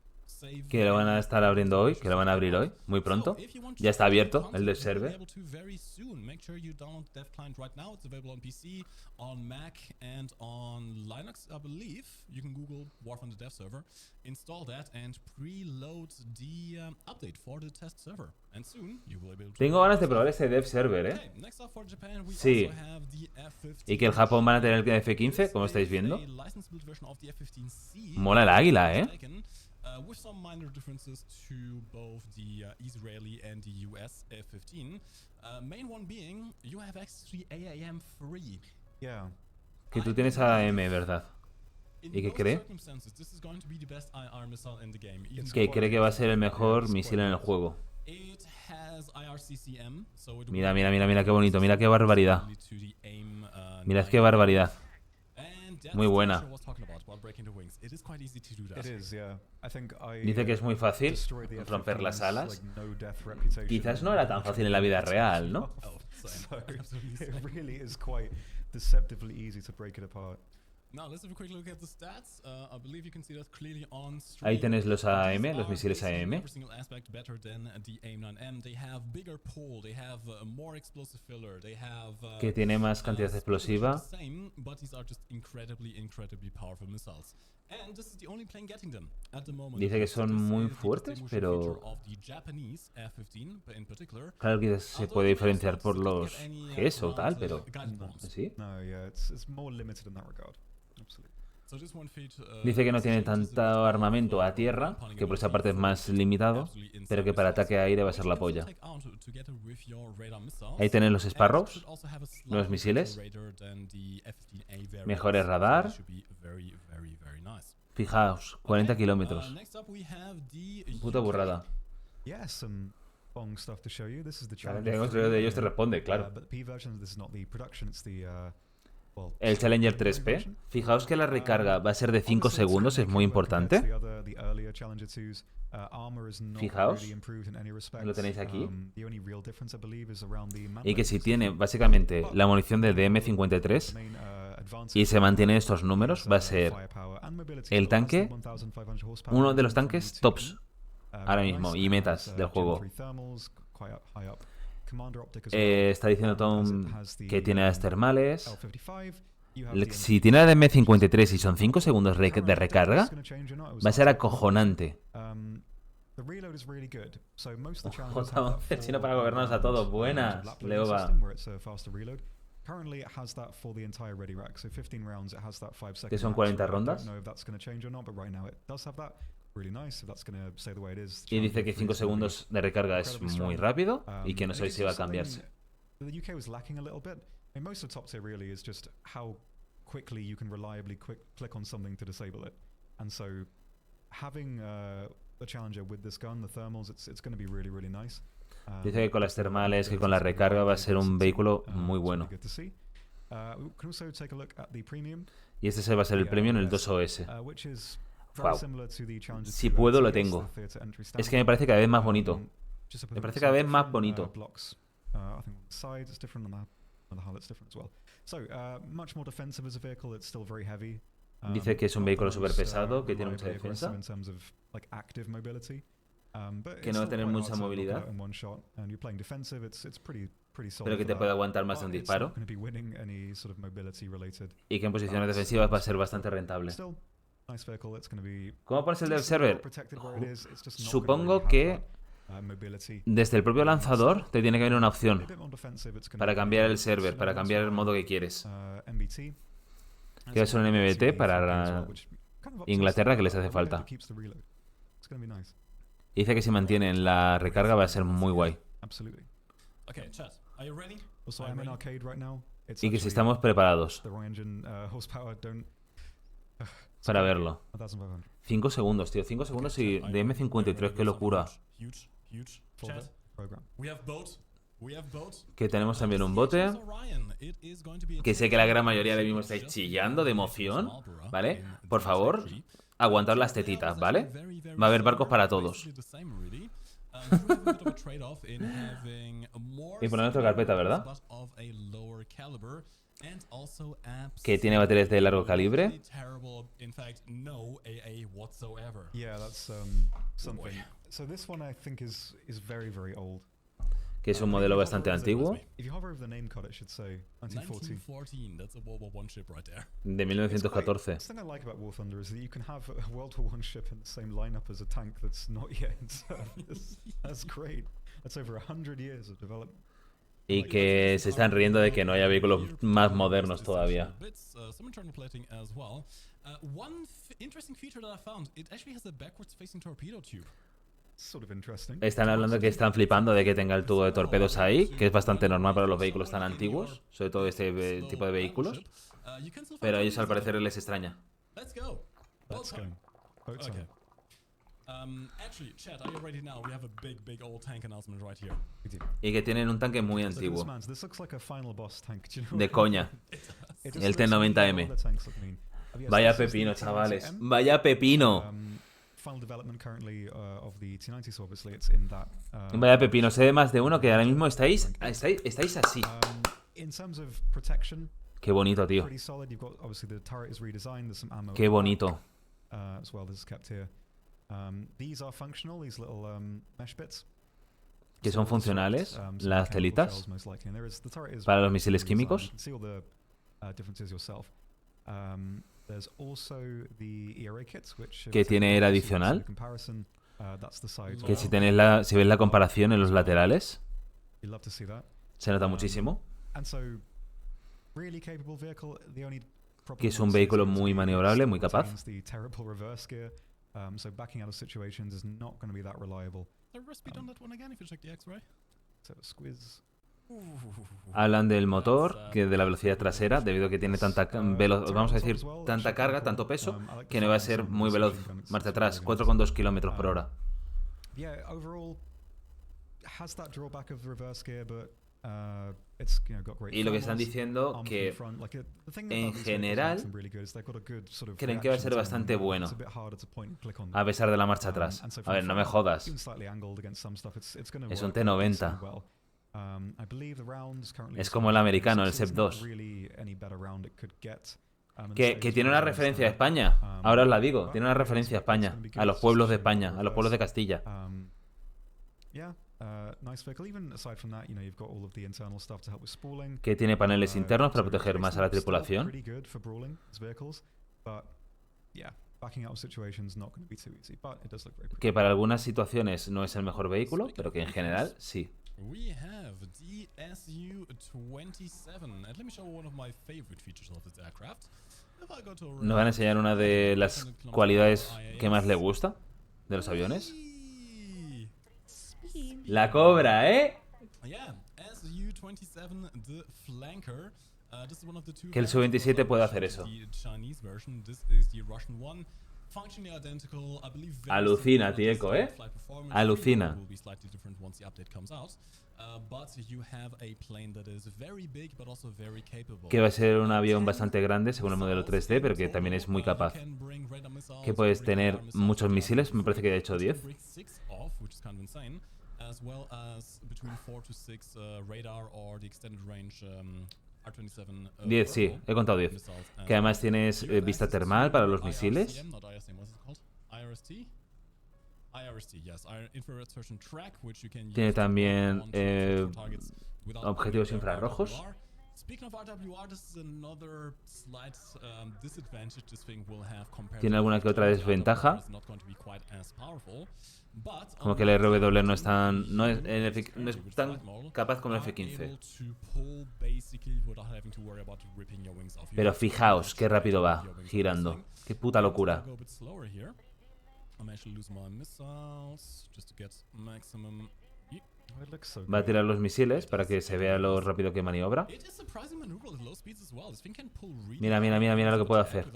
Que lo van a estar abriendo hoy, que lo van a abrir hoy, muy pronto. Ya está abierto el dev server. Make sure you download the dev client right now. It's available on PC, on Mac, and on Linux, I believe. You can Google War from the dev server, install that, and preload the update for the test server. And soon you will be able to. Tengo ganas de probar este dev server, Okay, next up for Japan, we Sí. also have the F-15. Y que el Japón van a tener el F-15, como estáis viendo. A licensed build version of the F-15C. Mola el águila, With some minor differences to both the Israeli and the US F-15. Main one being, you have actually AAM free. Yeah. Que tú tienes AM, ¿verdad? In ¿Y qué most cree? circumstances, this is going to be the best IR missile in the game. Even Que though cree que va a ser el mejor misil en el juego. it has IRCCM, so it Mira, will mira, mira, mira qué bonito, mira qué barbaridad. to the AIM, Mirad qué barbaridad. And Muy buena. It is, yeah. I think Dice que es muy fácil destroyed the romper las F-15's, alas. like, no death reputation. Quizás no era tan fácil en la vida real, ¿no? So it really is quite deceptively easy to break it apart. Now let's have a quick look at the stats. I believe you can see that clearly on stream. Ahí tenés los AM, los misiles Basically AM. every single aspect better than the AIM-9M. They have bigger pull, they have more explosive filler, they have Que tiene más cantidad explosiva. the same, but these are just incredibly powerful missiles. And this is the only plane getting them at the moment. Dice que This son is muy the fuertes, distinguishing pero feature of the Japanese F-15 in particular. claro que se puede diferenciar por los GES o tal, pero sí. No, yeah, it's more limited in that regard. Absolutely. Dice que no tiene tanto armamento a tierra, que por esa parte es más limitado, pero que para ataque a aire va a ser la polla. Ahí tenés los Sparrows, los misiles, mejores radar. Fijaos, 40 kilómetros. Puta burrada. Yeah, some bong stuff to show you. This is the La Challenger. gente que construyó de ellos te responde, claro. But the P version, this is not the production, it's the well, El Challenger 3P. Fijaos que la recarga va a ser de 5 segundos, es muy importante. Fijaos, lo tenéis aquí. Y que si tiene básicamente la munición de DM53 y se mantienen estos números, va a ser el tanque, uno de los tanques tops ahora mismo y metas del juego. Está diciendo Tom que tiene las termales. Si tiene la de M53 y son 5 segundos de recarga, va a ser acojonante. Ojo, el chino para gobernarnos a todos. Buenas, Leova. Que son 40 rondas. Y dice que 5 segundos de recarga es muy rápido y que no sé si va a cambiarse. Most of top tier really is just how quickly you can reliably click on something to disable it. And so having the Challenger with this gun, the thermals, it's going to be really, really nice. Dice que con las termales, que con la recarga va a ser un vehículo muy bueno. Y este va a ser el premium, el 2OS. Wow. Si puedo, lo tengo. Es que me parece cada vez más bonito. Me parece cada vez más bonito. Dice que es un vehículo súper pesado, que tiene mucha defensa, que no va a tener mucha movilidad, pero que te puede aguantar más de un disparo, y que en posiciones defensivas va a ser bastante rentable. ¿Cómo pones el dev server? Supongo que desde el propio lanzador te tiene que haber una opción para cambiar el server, para cambiar el modo que quieres. Que es un MBT para Inglaterra que les hace falta. Dice que si mantienen la recarga va a ser muy guay. Y que si estamos preparados para verlo. 5 segundos, tío. 5 segundos y de M53, qué locura. Que tenemos también un bote. Que sé que la gran mayoría ahora mismo estáis chillando de emoción, ¿vale? Por favor, aguantad las tetitas, ¿vale? Va a haber barcos para todos. Y poner otra carpeta, ¿verdad? Que tiene baterías de largo calibre. Que es un modelo bastante antiguo. De 1914. Y que se están riendo de que no haya vehículos más modernos todavía. Están hablando que están flipando de que tenga el tubo de torpedos ahí, que es bastante normal para los vehículos tan antiguos, sobre todo este tipo de vehículos. Pero a ellos al parecer les extraña. Y que tienen un tanque muy antiguo. De coña. El T-90M. Vaya pepino, chavales. Vaya pepino. Final development currently of the T90, so obviously it's in that. Vaya pepino. Sé de más de uno que ahora mismo estáis así. In terms of protection, Qué bonito, tío. pretty solid. You've got obviously the turret is redesigned. There's some ammo. Qué bonito. As well. This is kept here. These are functional. These little mesh bits. Que son funcionales, Some las mechanical telitas, shells, most likely. And there is, the turret is para los misiles redesigned. químicos. You can see all the differences yourself. There's also the ERA kits, which Que tiene era adicional. comparison, that's the side. Que si tenéis si ves la comparación en los laterales, You'd love to see that. se nota muchísimo. And so, really capable vehicle. The only problem Que es un is vehículo it's muy still maniobrable, muy capaz. retains the terrible reverse gear. So backing out of situations is not going to be that reliable. The reverse speed on that one again if you check the X-ray. So squiz. Hablan del motor, que de la velocidad trasera, debido a que tiene tanta vamos a decir, tanta carga, tanto peso, que no va a ser muy veloz. Marcha atrás, 4,2 kilómetros por hora. Yeah, overall has that drawback of reverse gear, but it's got great. Y lo que están thermals, diciendo arm que from the front. Like, the thing en about these vehicles general, makes them really good is they've got a good sort of creen que va a ser reaction bastante time. bueno, It's a bit harder to point and click on a pesar de la marcha atrás. and so A from ver, the no me front, jodas. even slightly angled against some stuff, it's gonna Es un work T90. well. I believe the rounds currently Es como el americano, el so there's SEP not 2. really any better round it could get. And the Que stage tiene una is referencia a that, España. Ahora os la digo, but tiene una referencia a España, a los pueblos de España, a los pueblos de Castilla. Yeah, nice vehicle. Even aside from that, you've got all of the internal stuff to help with spooling. Que tiene paneles internos para So proteger más a la still tripulación. pretty good for brawling these vehicles, but yeah, backing out of situations not going to be too easy. But it does look very pretty. Que para algunas situaciones no es el mejor vehículo, pero que en general sí. We have the SU-27, and let me show one of my favorite features of this aircraft. If I go to Nos van a enseñar una de las cualidades que más le gusta de los aviones. La cobra, ¿eh? Yeah, SU-27, the flanker. This is one of the two Que el Su-27 puede hacer eso. The Chinese version, this is the Russian one. Functionally identical, I believe very Alucina, similar Tieco, in ¿eh? flight performance. Alucina. Will be slightly different once the update comes out. But you have a plane that is very big but also very capable. Que va a ser un avión bastante grande según el modelo 3D, pero que también es muy capaz. Que puedes tener muchos misiles, me parece que de hecho 10. As well as between 4 to 6 radar or the extended range R27. 10, sí, he contado 10. Que además tienes vista termal para los misiles. Tiene también objetivos infrarrojos. Tiene alguna que otra desventaja. Como que el RW no es tan capaz como el F-15. Pero fijaos qué rápido va, girando. Qué puta locura. Va a tirar los misiles para que se vea lo rápido que maniobra. Mira, mira, mira, mira lo que puede hacer.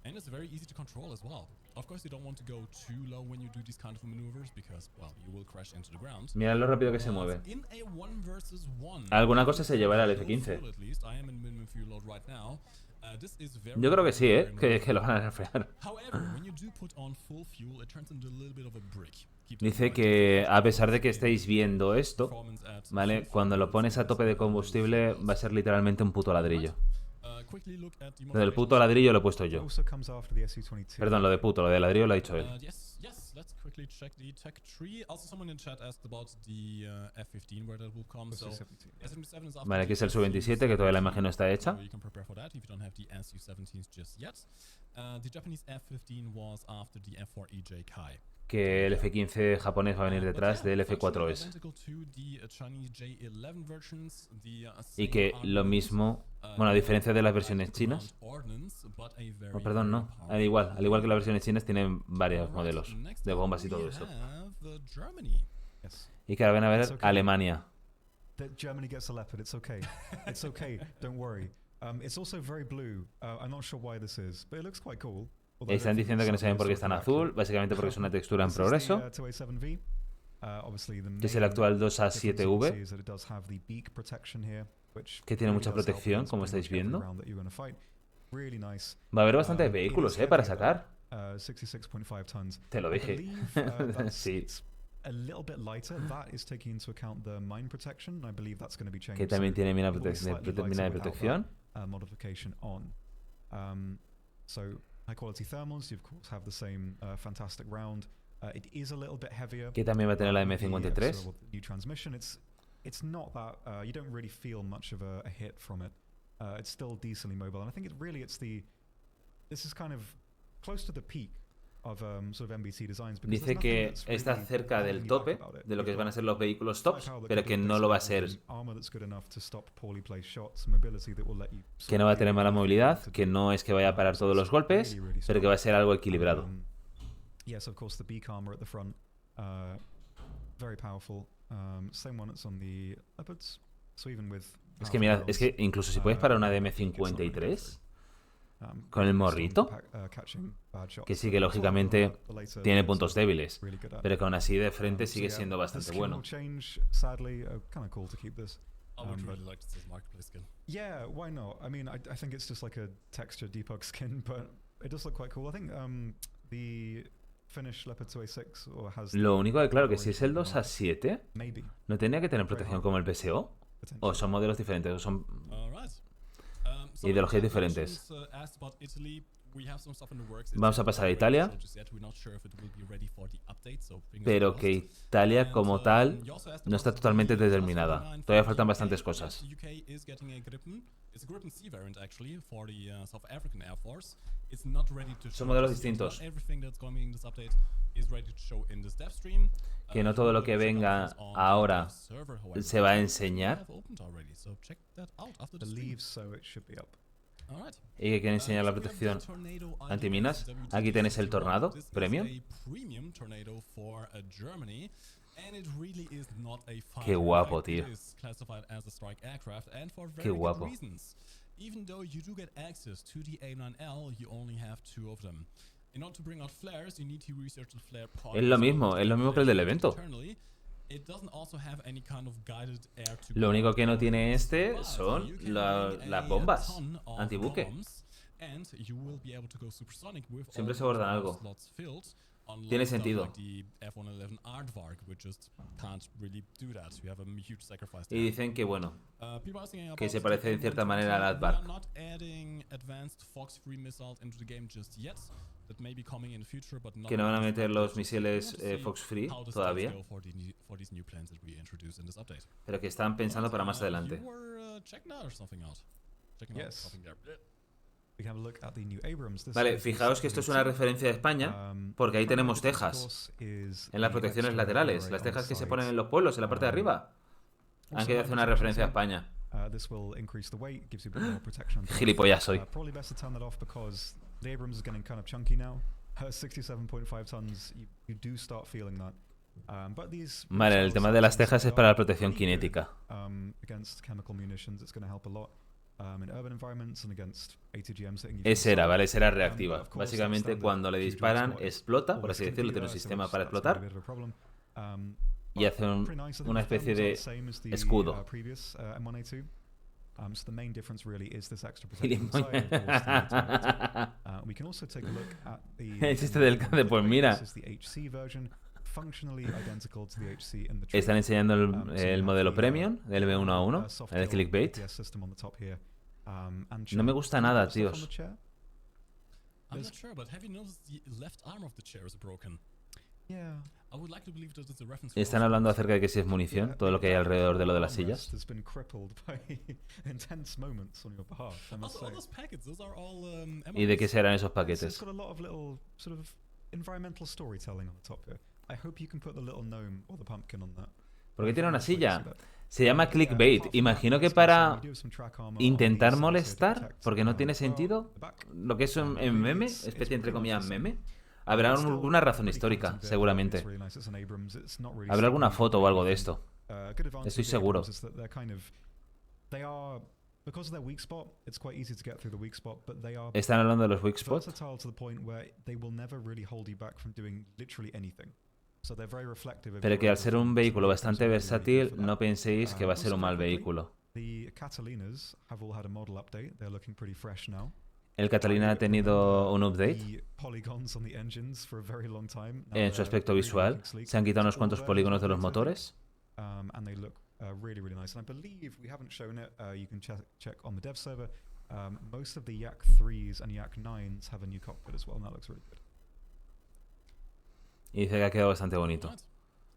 And it's very easy to control as well. Of course, you don't want to go too low when you do these kind of maneuvers because, well, you will crash into the ground. Mira lo rápido que se mueve. In a 1 versus 1, Alguna cosa se llevará el F-15. Yo creo que sí, ¿eh? Que lo van a refrear. Dice que a pesar de que estéis viendo esto, ¿vale? Cuando lo pones a tope de combustible va a ser literalmente un puto ladrillo. Lo del puto ladrillo lo he puesto yo. Perdón, lo de puto, lo de ladrillo lo ha dicho él. Vale, aquí es el Su-27, que todavía la imagen no está hecha. Que el F-15 japonés va a venir detrás del F-4S. Y que lo mismo, bueno, a diferencia de las versiones chinas, oh, perdón, no, al igual que las versiones chinas tienen varios modelos de bombas y todo eso. Y que ahora van a ver Alemania. Germany gets a Leopard. It's okay. It's okay. Don't worry. It's also very blue. I'm not sure why this is, but it looks quite cool. Están diciendo que no saben por qué es tan azul, básicamente porque es una textura en progreso. Que es el actual 2A7V, que tiene mucha protección, como estáis viendo. Really nice. Va a haber bastantes It vehículos, is para heavier, sacar. 66.5 tons. Te lo I dije. believe, that's Sí. a little bit lighter. That is taking into account the mine protection. I believe that's going to be changed. Que también tiene mina, it will be slightly lighter mina de without protección. that, modification on. So high quality thermals, you of course have the same fantastic round. It is a little bit heavier. Que también va a tener la The, M53. sort of new transmission. It's not that you don't really feel much of a hit from it. It's still decently mobile, and I think this is kind of close to the peak of sort of MBC designs. because Dice there's nothing que that's está really cerca holding del you tope back about it. de lo que You've van a got ser los vehículos tops, firepower that pero can que do no lo va a basically ser. everything, armor that's good enough to stop poorly placed shots, mobility that will let you Que sort no of va a do tener mala everything you need movilidad, to que do. no es que vaya a parar So todos it's los golpes, really, really pero que strong. va a ser algo equilibrado. Yes, of course, the beak armor at the front, very powerful. Same one that's on the leopards. So even with Es que mira, es que incluso si puedes parar una de M53 con el morrito, que sí que lógicamente tiene puntos débiles, pero que aún así de frente sigue siendo bastante bueno. I would really like to see this marketplace skin. Yeah, why not? I mean, I think it's just like a texture debug skin, but it does look quite cool. I think the Finnish Leopard 2A6 has. Lo único que claro que si es el 2A7, Maybe. ¿no tenía que tener protección como el PSO? ¿O son modelos diferentes? ¿O son ideologías diferentes? Vamos a pasar a Italia, pero que Italia como tal no está totalmente determinada. Todavía faltan bastantes cosas. Son modelos distintos. Que no todo lo que venga ahora se va a enseñar. Y que quieren enseñar la protección antiminas. Aquí tenéis el Tornado Premium. Qué guapo, tío. Qué guapo. Even though you do get access to the A9L, you only have 2 of them. In order to bring out flares, you need to research the flare part. Es lo mismo que el del evento. It doesn't also have any kind of guided air to Lo único que no tiene este son las bombas antibuque. Siempre se guardan algo. Tiene sentido. Y dicen que bueno, que se parece en cierta manera al Advark. Que no van a meter los misiles Fox Free todavía, pero que están pensando para más adelante. Vale, fijaos que esto es una referencia de España, porque ahí tenemos tejas en las protecciones laterales, las tejas que se ponen en los pueblos, en la parte de arriba. Han querido hacer una referencia a España. Gilipollas soy. The Abrams is getting kind of chunky now. 67.5 tons, you do start feeling that. But these Vale, el tema de las tejas es para la protección cinética. Against chemical munitions, it's going to help a lot. In urban environments and against ATGMs. Esa era, ¿vale? Esa era reactiva. Básicamente, cuando le disparan, explota, por así decirlo, tiene un sistema para explotar. Y hace una especie de escudo. So the main difference really is this extra protection inside, of course, we can also take a look at the El chiste del CAD, pues mira. This is the HC version, functionally identical to the HC in the Están enseñando el modelo Premium del M1A1, el clickbait. No me gusta nada, tíos. I'm not sure, but have you noticed the left arm of the chair is broken? Yeah. I would like to believe that it's a reference. Están hablando acerca de que si es munición, todo lo que hay alrededor de lo de las sillas. ¿Y de qué serán esos paquetes? ¿Por qué tiene una silla? Se llama clickbait. Imagino que para intentar molestar, porque no tiene sentido. Lo que es un meme, especie entre comillas meme. Habrá alguna razón histórica, seguramente. Habrá alguna foto o algo de esto. Estoy seguro. Están hablando de los weak spots. Pero que al ser un vehículo bastante versátil, no penséis que va a ser un mal vehículo. El Catalina ha tenido un update the polygons on the engines for a very long time. Now en su they're aspecto really visual. looking sleek. Se han quitado unos All cuantos of them polígonos de los updates, I think. motores. And they look really, really nice. And I believe we haven't shown it. You can check on the dev server. Most of the Yak 3s and Yak 9s have a new cockpit as well, and that looks really good. Y dice que ha quedado bastante bonito. Right.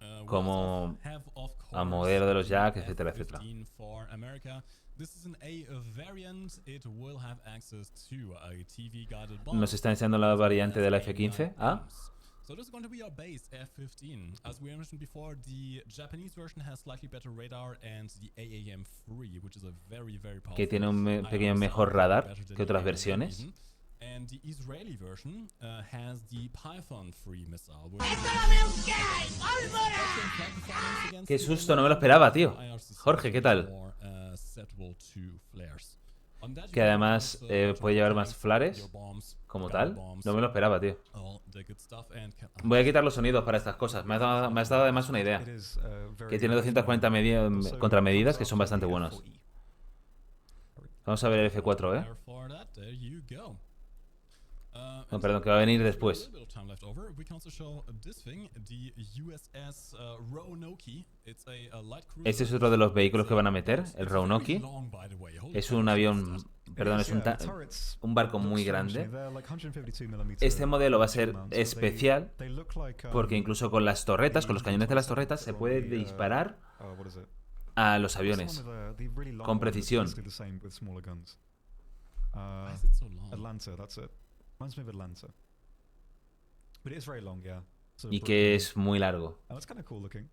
We Como also have, of a course, modelo de los the Jack, etcétera, etcétera. F-15 for America. This is an A variant. It will have access to a TV guided bomb. Nos está enseñando la variante de la F-15. Ah, So this is going to be our base F-15. As we mentioned before, the Japanese version has slightly better radar and the AAM-3, which is a very, very powerful. que tiene un pequeño IR mejor sound, radar better than que otras the versiones. even. And the Israeli version has the Python-3 missile. Qué susto, no me lo esperaba, tío. Jorge, ¿qué tal? Que además puede llevar más flares como tal. No me lo esperaba, tío. Voy a quitar los sonidos para estas cosas. Me has dado además una idea. It is very Que tiene 240 contramedidas que son bastante buenas. Vamos a ver el F4, ¿eh? No, perdón, que va a venir después. Este es otro de los vehículos que van a meter, el Roanoke. Es un avión, perdón, es un barco muy grande. Este modelo va a ser especial porque incluso con las torretas, con los cañones de las torretas, se puede disparar a los aviones con precisión. Atlanta, that's it. Reminds me of Atlanta. But it is very long, yeah. Sort of Y que Brooklyn. es muy largo. Oh, it's kind of cool looking.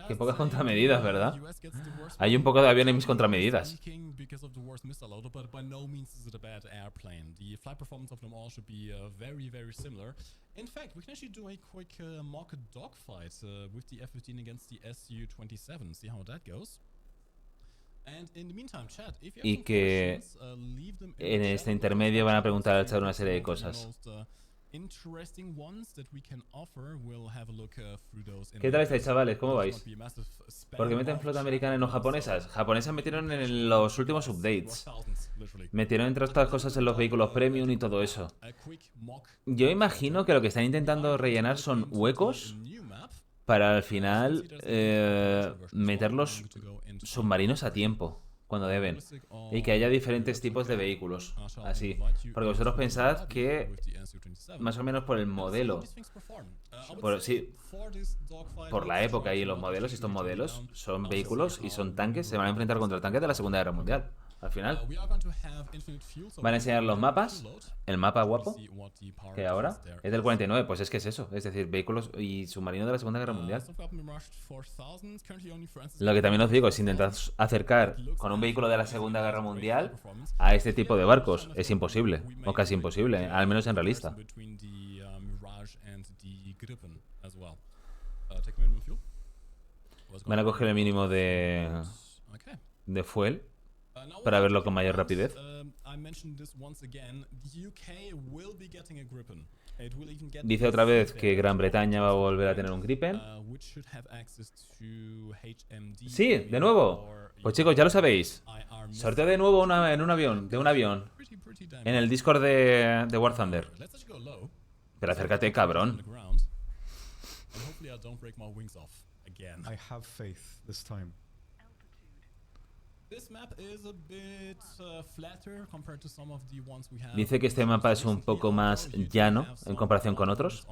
Qué pocas contramedidas, ¿verdad? Hay un poco de avión en mis contramedidas. Because of the worst missile loader, but by no means is it a bad airplane. The flight performance of them all should be very, very similar. In fact, we can actually do a quick mock dogfight with the F-15 against the Su-27. See how that goes. And in the meantime, chat, if you have Y some que questions, leave them en the este chat. intermedio van a preguntar al chat una Most, serie de some of the cosas. most, interesting ones that we can offer. We'll have a look through those in ¿Qué tal the estáis, chavales? ¿Cómo vais? There's going to be a massive spam Porque meten of flota chat americana y no bots, japonesas. so Japonesas metieron en los últimos updates. 4000s, literally. Metieron entre otras cosas en los vehículos premium y todo eso. A quick mock Yo imagino que lo que están intentando rellenar son huecos para al final meter los submarinos a tiempo, cuando deben. Y que haya diferentes tipos de vehículos. Así. Porque vosotros pensad que más o menos por el modelo, sí, por la época y los modelos, estos modelos son vehículos y son tanques, se van a enfrentar contra tanques de la Segunda Guerra Mundial. Al final van a enseñar los mapas. El mapa guapo que ahora es del 49, pues es que es eso, es decir, vehículos y submarinos de la Segunda Guerra Mundial. Lo que también os digo es intentar acercar con un vehículo de la Segunda Guerra Mundial a este tipo de barcos. Es imposible, o casi imposible, al menos en realista. Van a coger el mínimo de fuel para verlo con mayor rapidez. Dice otra vez que Gran Bretaña va a volver a tener un Gripen. Sí, de nuevo. Pues chicos, ya lo sabéis. Sorteo de nuevo de un avión. En el Discord de War Thunder. Pero acércate, cabrón. I have faith this time. Dice que este mapa es un poco más llano en comparación con otros.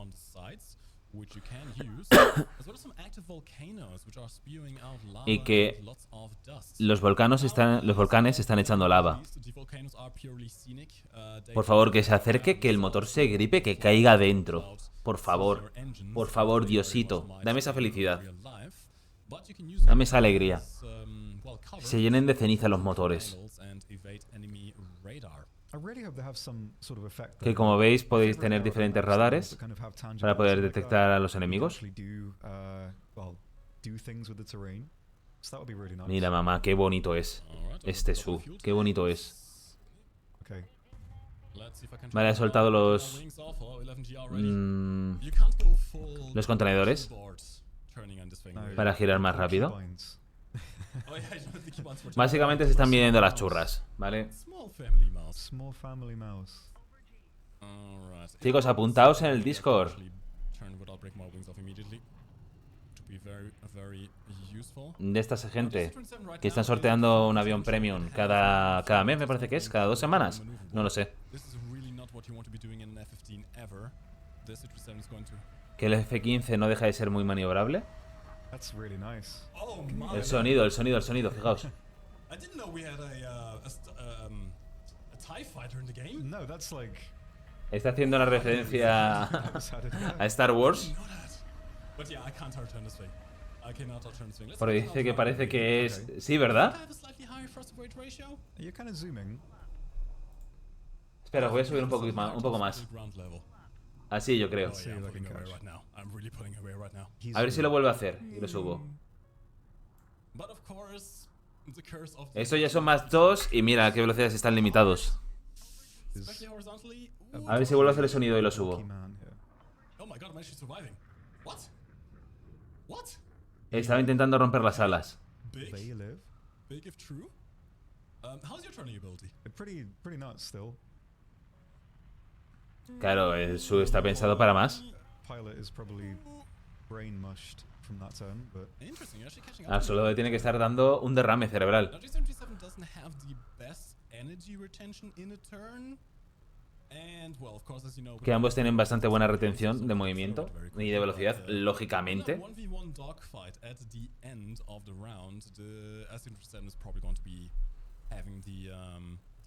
Y que los volcanes están echando lava. Por favor, que se acerque, que el motor se gripe, que caiga dentro. Por favor, Diosito, dame esa felicidad. Dame esa alegría. Se llenen de ceniza los motores. Que como veis podéis tener diferentes radares para poder detectar a los enemigos. Mira, mamá, qué bonito es. Este SU, qué bonito es. Vale, he soltado los contenedores para girar más rápido. Oh, yeah, you know, the keyboards for Básicamente se están midiendo las churras, ¿vale? Small family mouse. Small family mouse. Alright. Chicos, apuntaos en el Discord. Turn without breaking my wings off immediately. To be very, very useful. De esta gente que están sorteando un avión premium cada mes, me parece que es, cada 2 semanas. No lo sé. This is really not what you want to be doing in an F-15 ever. This C-37 is going to... Que el F-15 no deja de ser muy maniobrable. That's really nice. Oh my. El sonido, fijaos. I didn't know we had a TIE fighter in the game. No, that's like. Está haciendo una referencia a Star Wars. But yeah, I can't turn this thing. I cannot turn this thing. Let's Porque check dice out que my- parece que es... Sí, ¿verdad? I have a slightly higher thrust to weight ratio. You're kind of zooming. Espera, voy a subir un poco más. Ground level. Así yo creo. Oh, yeah, I'm like pulling in away catch. right now. I'm really pulling away right now. He's A ver si lo vuelve a hacer y lo subo. But of course, the curse of Esto ya son más 2 y mira a qué velocidades están limitados. especially horizontally. A ver si vuelvo a hacer el sonido y lo subo. lucky man here. Oh my god, I'm actually surviving. What? What? Estaba intentando romper las alas. Big? There you live. Big if true? How's your turning ability? Pretty nuts still. Claro, el SU está pensado para más. Pilot is probably brain mushed from that turn, but Interesting, you're actually catching up. Ah, solo le tiene que estar dando un derrame cerebral. Now, G77 doesn't have the best energy retention in a turn. And, well, of course, as you know, Que ambos tienen bastante buena retención de movimiento y de velocidad, lógicamente. 1v1 dogfight at the end of the round, the S-77 is probably going to be having the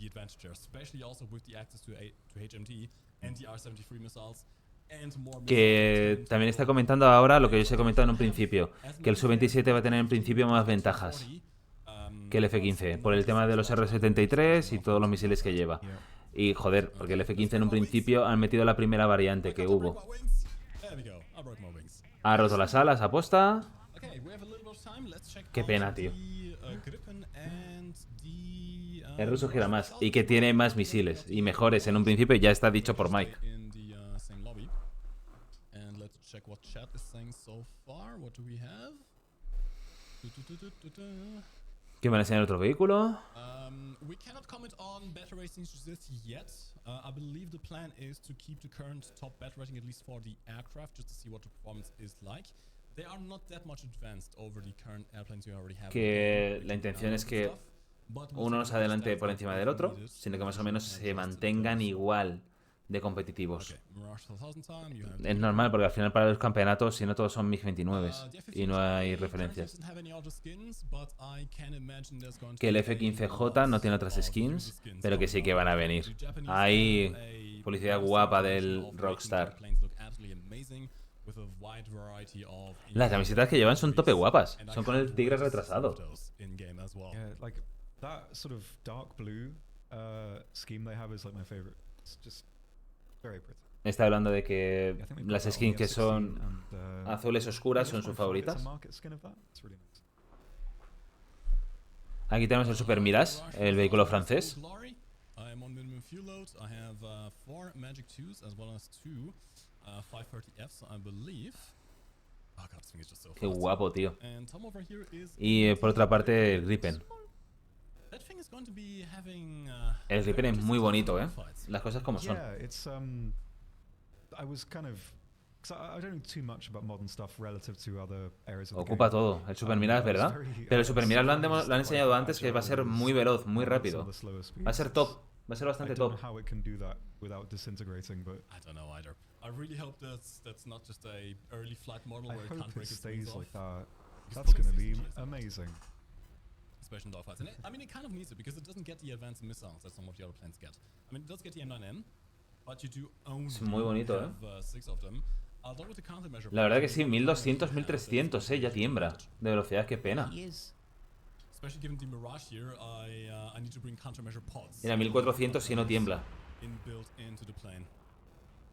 advantage there, especially also with the access to HMT and the R-73 missiles. And more Que también está comentando ahora lo que yo os he comentado en un principio, que el Su-27 va a tener en principio más ventajas que el F-15, por el tema de los R-73 y todos los misiles que lleva. yeah. Y joder, porque el F-15 en un principio han metido la primera variante que hubo. There we go. I broke my wings. Ha roto las alas, aposta. Okay, we have a little bit of time. Let's check Qué out pena, tío. the, Gripen and the, El ruso gira más y que tiene más misiles y mejores en un principio, ya está dicho por Mike. in the same lobby. And let's check what chat is saying so far. What do we have? ¿Quién me va a enseñar otro vehículo? We cannot comment on battle ratings just yet. I believe the plan is to keep the current top battle rating at least for the aircraft, just to see what the performance is like. They are not that much advanced over the current airplanes we already have. Que la intención es que uno no se adelante por encima del otro, sino que más o menos se mantengan igual de competitivos. Okay, Mirage 1000 time, you have Es normal porque al final para los campeonatos, si no todos son MiG-29 y no hay referencias. Que el F-15J no tiene otras skins, pero que sí que van a venir. Hay publicidad guapa del Rockstar. Las camisetas que llevan son tope guapas. Son con el tigre retrasado. Yeah, like that sort of dark blue scheme they have is like my favorite. It's just very pretty. Está hablando de que I think we've got las that on skins the que F-16 son and, azules oscuras I son just sus wanna get favoritas. some market skin of that. It's really nice. Aquí tenemos el Super Mirage, el vehículo francés. I am on minimum fuel load. I have 4 Magic 2s as well as 2 530Fs, I believe. Oh god, this thing is just so Qué fast. guapo, tío. And Tom over here is Y por otra parte, el Gripen. That thing is going to be having, El Gripen es muy bonito, ¿eh? fights. Las cosas como son. Yeah, it's I was kind of because I don't know too much about modern stuff relative to other areas of the Ocupa game. todo. El Super Mirage, ¿verdad? Pero el Super Mirage lo han enseñado antes, que va a ser muy veloz, muy rápido. Va a ser top. Va a ser I bastante don't top. know how it can do that without disintegrating, but I don't know either. I really hope that's not just a early flight model I where it hope can't it break its wings stays off. like that. Because That's pulling gonna be 60 is amazing. especially in dogfights. And I mean, it kind of needs it because it doesn't get the advanced missiles that some of the other planes get. I mean, it does get the M9M, but you do only Es muy bonito, have 6 of them. Although with the countermeasure, La verdad que sí, 1200, 1300, ya tiembla. De velocidad, qué pena. especially given the Mirage here, I need to bring countermeasure pods Mira, 1400 si no tiembla. inbuilt into the plane.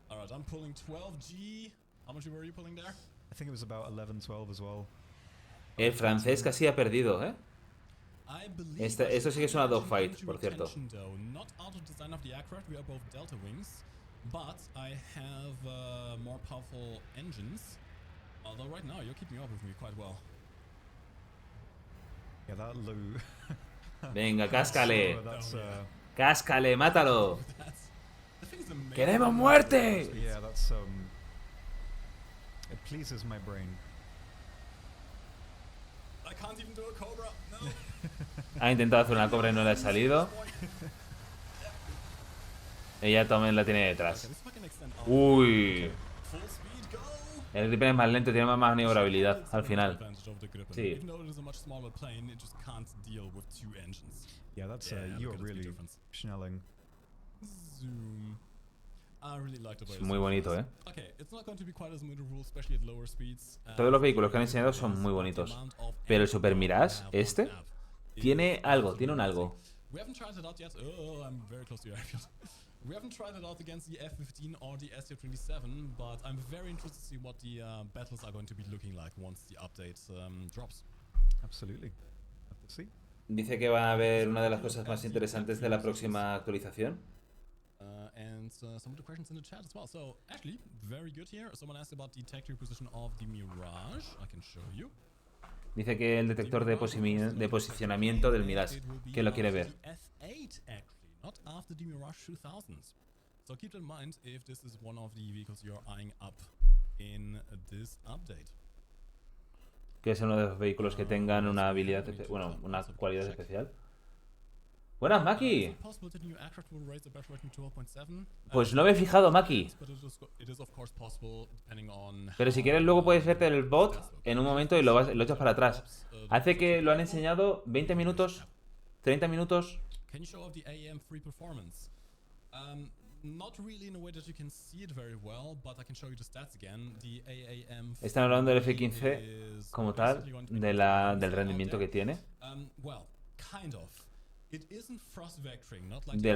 Alright, I'm pulling 12G. How much were you pulling there? I think it was about 11, 12 as well. El francés casi ha perdido, ¿eh? I believe Esto sí que es una dogfight, por cierto. Not out of design of the aircraft, we are both Delta wings, but I have more powerful engines. Although right now you're keeping up with me quite well. Yeah, that low. Venga, cáscale. Sure, that's, Cáscale, mátalo. The thing is amazing. ¡Queremos muerte! yeah, that's It pleases my brain. I can't even do a cobra. No. Ha intentado hacer una cobra y no le ha salido. Ella también la tiene detrás. This fucking extend out. Uy. Full speed, go. El Gripen es más lento, tiene más maniobrabilidad al final. Advantage of the Gripen. Sí. Even though it is a much smaller plane, it just can't deal with two engines. Yeah, that's Yeah, you're look at the speed really difference. schnelling. Zoom. I really like the way Es it's muy bonito, fast. Okay, it's not going to be quite as maneuverable, especially at lower speeds. Todos los vehículos que han enseñado son muy bonitos. Pero el Super Mirage, este, tiene algo, tiene un algo. We haven't tried it out yet. Oh, I'm very close to your airfield. We haven't tried it out against the F-15 or the SU-27, but I'm very interested to see what the battles are going to be looking like once the update drops. Absolutely. Have to see. Dice que va a haber una de las cosas más interesantes de la próxima actualización. And some of the questions in the chat as well. So, actually, very good here. Someone asked about the tactical position of the Mirage. I can show you. Dice que el detector de posicionamiento del Mirage, que lo quiere ver. F8 actually, not after the Mirage 2000s. So keep in mind if this is one of the vehicles you're eyeing up in this update. Que es uno de los vehículos que tengan una habilidad, bueno, una cualidad especial. Buenas, Maki. Pues no me he fijado, Maki. Pero si quieres luego puedes verte el bot en un momento y lo echas para atrás. Hace que lo han enseñado 20 minutos, 30 minutos. Están hablando del F-15 como tal, del rendimiento que tiene. Del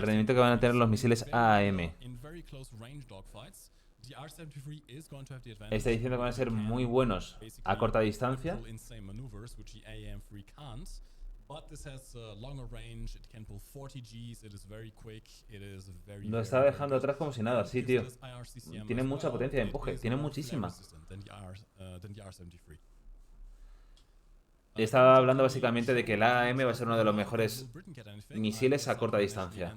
rendimiento que van a tener los misiles AAM. Está diciendo que van a ser muy buenos a corta distancia. Lo está dejando atrás como si nada, sí, tío. Tiene mucha potencia de empuje, tiene muchísima. Estaba hablando básicamente de que el AAM va a ser uno de los mejores misiles a corta distancia.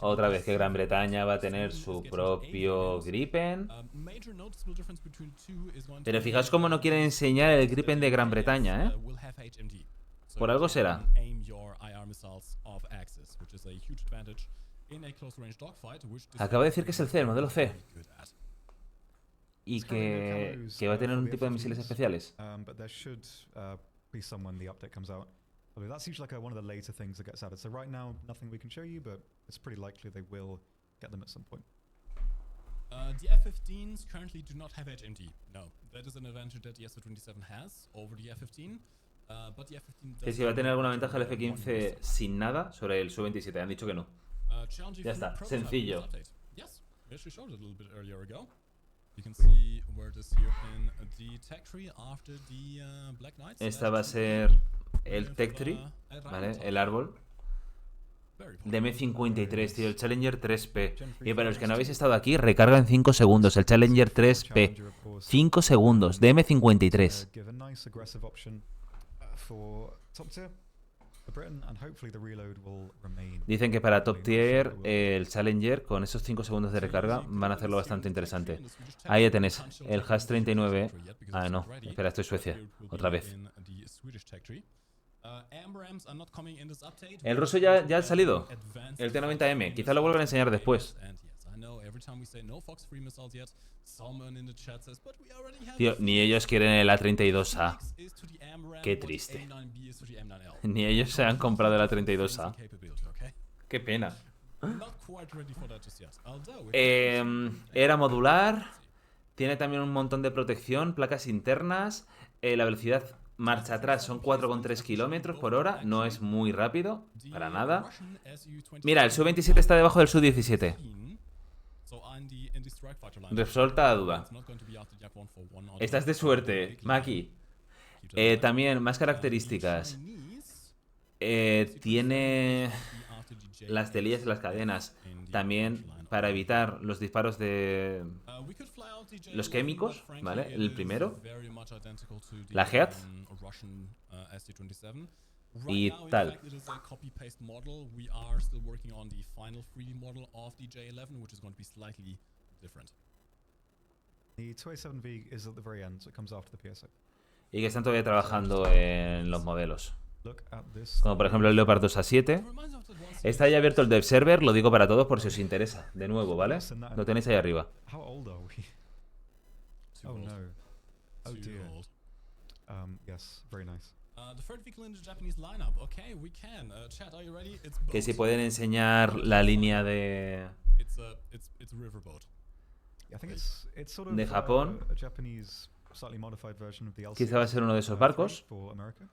Otra vez que Gran Bretaña va a tener su propio Gripen. Pero fijaos cómo no quieren enseñar el Gripen de Gran Bretaña, ¿eh? Por algo será. Acabo de decir que es el C, el modelo C. Y que va a tener un tipo de misiles especiales. That's usually like one of the later things that gets added. So right now, nothing we can show you, but it's pretty likely they will get them at some point. The F-15s currently do not have HMD. No, that is an advantage that the SU-27 has over the F-15. But the F-15 que si va a tener alguna ventaja el F-15 sin nada sobre el Su-27. Han dicho que no. Ya está, sencillo. Yes, we actually showed it a little bit earlier ago. You can see where it is here in the tech tree after the Black Knights. Esta va a ser el tech tree, ¿vale? El árbol de M53, tío, el Challenger 3P. Y para los que no habéis estado aquí, recarga en 5 segundos el Challenger 3P. 5 segundos de M53. Dicen que para top tier el Challenger con esos 5 segundos de recarga van a hacerlo bastante interesante. Ahí ya tenés el Haas 39. Ah, no, espera, esto es Suecia, otra vez. El ruso ya ha salido, el T90M, quizá lo vuelvan a enseñar después. Tío, ni ellos quieren el A32A. Qué triste. Ni ellos se han comprado el A32A. Qué pena. Era modular. Tiene también un montón de protección, placas internas. La velocidad marcha atrás son 4,3 km por hora. No es muy rápido, para nada. Mira, el Su-27 está debajo del Su-17. Resuelta la duda. Estás de suerte, Maki. También, más características. Tiene las telillas y las cadenas. También para evitar los disparos de We could fly out the los J11, químicos, but frankly, ¿vale? it El is primero, very much identical to the, la Heat Russian SD-27. Right y now, in tal. fact, it is a copy-paste model. We are still working on the final 3D model of the J11, which is going to be slightly different. The 2A7V is at the very end, so it comes after the PSA. Y que están todavía trabajando en los modelos. Look at this. Como por ejemplo el Leopard 2A7. Está ya abierto el dev server, lo digo para todos por si os interesa. De nuevo, ¿vale? Lo tenéis ahí arriba. How old are we? Too Oh old. no. Oh Too dear. old. Yes, very nice. The third vehicle in the Japanese lineup. Okay, we can. Chat, are you ready? It's Que si boat. pueden enseñar la línea de It's a riverboat. Yeah, I think it's sort of de Japón. a Japanese slightly modified version of the LCS. Quizá va a ser uno de esos barcos. For America.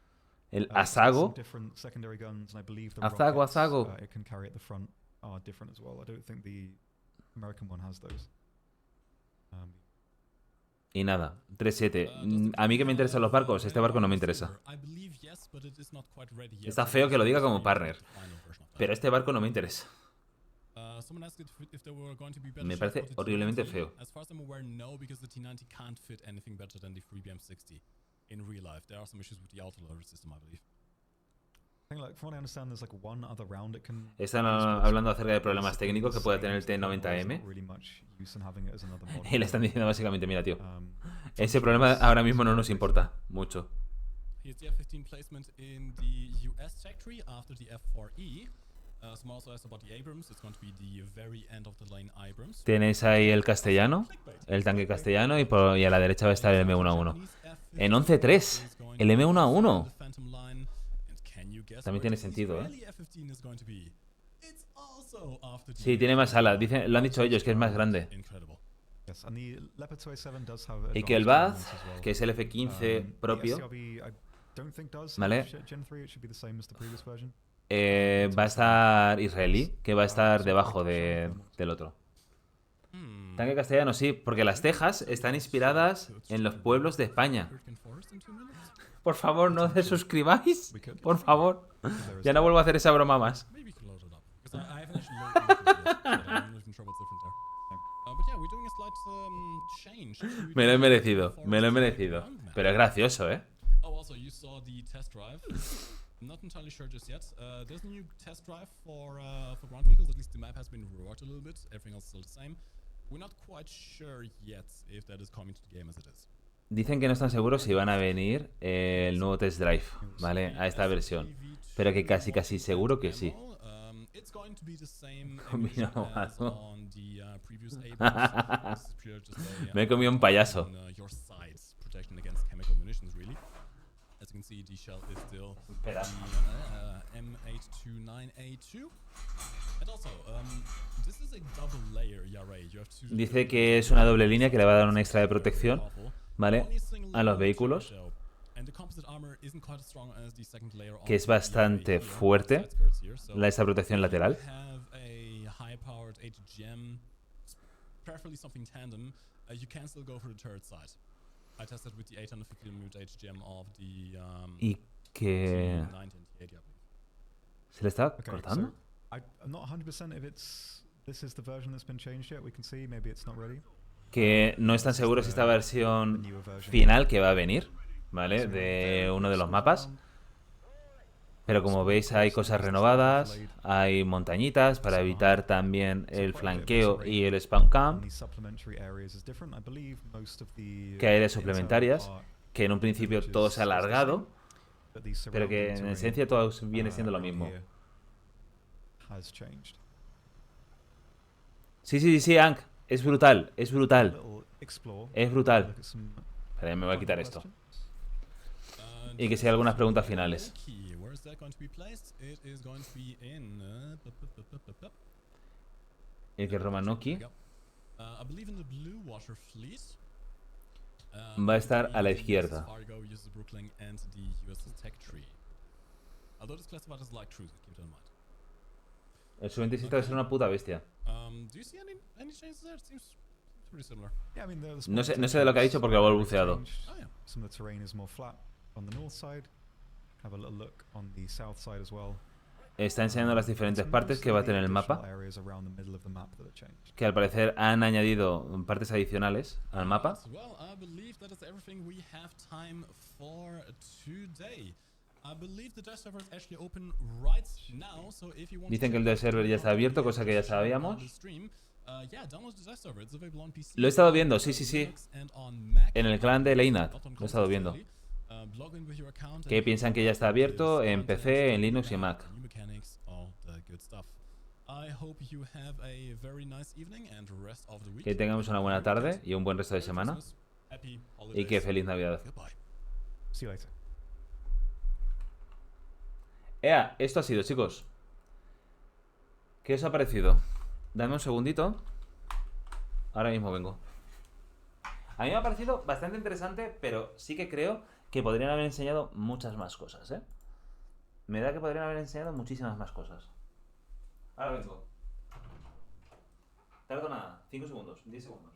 El Some Asago. different secondary guns, and I believe the Asago, rockets, Asago. It can carry at the front are different as well. I don't think the American one has those. Y nada, 3.7. A mí que me interesan los barcos, este barco no me interesa. Está feo que lo diga como partner, pero este barco no me interesa. Me parece horriblemente feo. As far as I'm aware, no, because the T90 can't fit anything better than the FreeBM60 in real life. There are some issues with the autoloader system, I believe. I think, like, from what I understand, there's like one other round it can. Están hablando acerca de problemas técnicos que puede tener el There's T90M. not really much use in having it as another model. Y le están diciendo básicamente, mira tío, ese functions, problema ahora mismo no nos importa mucho. Here's the F-15 placement in the US tech tree after the F4E. Some also asked about the Abrams. It's going to be the very end of the line Abrams. Tenéis ahí el castellano, el tanque castellano, y a la derecha va a estar el M1A1. En 11.3, el M1A1. También tiene sentido, ¿eh? Sí, tiene más alas. Lo han dicho ellos, que es más grande. Yes, and the Leopard 2A7 does have Y que el advanced BAZ, elements as well. que es el F15 The propio, SCRB, I don't think does ¿vale? have Gen 3. It should be the same as the previous version. va a estar israelí, que va a estar debajo del otro. Tanque castellano, sí, porque las tejas están inspiradas en los pueblos de España. Por favor, no desuscribáis. Por favor. Ya no vuelvo a hacer esa broma más. Me lo he merecido, me lo he merecido. Pero es gracioso, ¿eh? Oh, also, you saw the test drive. I'm not entirely sure just yet. There's a new test drive for ground vehicles. At least the map has been reworked a little bit. Everything else is still the same. We're not quite sure yet if that is coming to the game as it is. Dicen que no están seguros si van a venir el nuevo test drive, ¿vale? A esta versión. Pero que casi seguro que sí. Me he comido un payaso. Espera. Dice que es una doble línea que le va a dar un extra de protección, ¿vale? A los vehículos. Que es bastante fuerte esta protección lateral. Y que... ¿Se le está cortando? So I'm not 100% if this is the version that's been changed yet. We can see maybe it's not ready. Que no están seguros si esta versión final que va a venir, ¿vale? De uno de los mapas. Pero como veis hay cosas renovadas, hay montañitas para evitar también el flanqueo y el spawn camp, que hay áreas suplementarias, que en un principio todo se ha alargado, pero que en esencia todo viene siendo lo mismo. Sí, Hank, es brutal, es brutal. Es brutal. Espera, me voy a quitar esto. Y que si hay algunas preguntas finales. El que Romanoki va a estar a la izquierda. El Su-27 va a ser una puta bestia. No sé de lo que ha dicho porque lo he balbuceado. está enseñando las diferentes It's partes que mostly va a the tener el additional mapa, areas around the middle of the map that are changed. que al parecer han añadido partes adicionales al mapa. Well, I believe that is everything we have time for today. I believe the dev server is actually open right now, so if you want Dicen to que el check dev server ya está abierto, cosa que ya sabíamos. Devstream, yeah, download the dev server. It's available on PC, Lo he estado on, viendo, sí, sí, sí. Linux and on Mac. En el clan de Leinat, Not on lo he estado consoles viendo. clearly. Log in with your account Que and piensan que ya está abierto en PC, en Linux y en Mac. new mechanics, all the good stuff. I hope you have a very nice evening and rest of the week. Que tengamos una buena tarde y un buen resto de semana. Happy Y que holidays. feliz Navidad. Goodbye. See you later. Ea, esto ha sido, chicos. ¿Qué os ha parecido? Dame un segundito. Ahora mismo vengo. A mí me ha parecido bastante interesante, pero sí que creo que podrían haber enseñado muchas más cosas, ¿eh? Me da que podrían haber enseñado muchísimas más cosas. Ahora vengo. Tardo nada. 5 segundos, 10 segundos.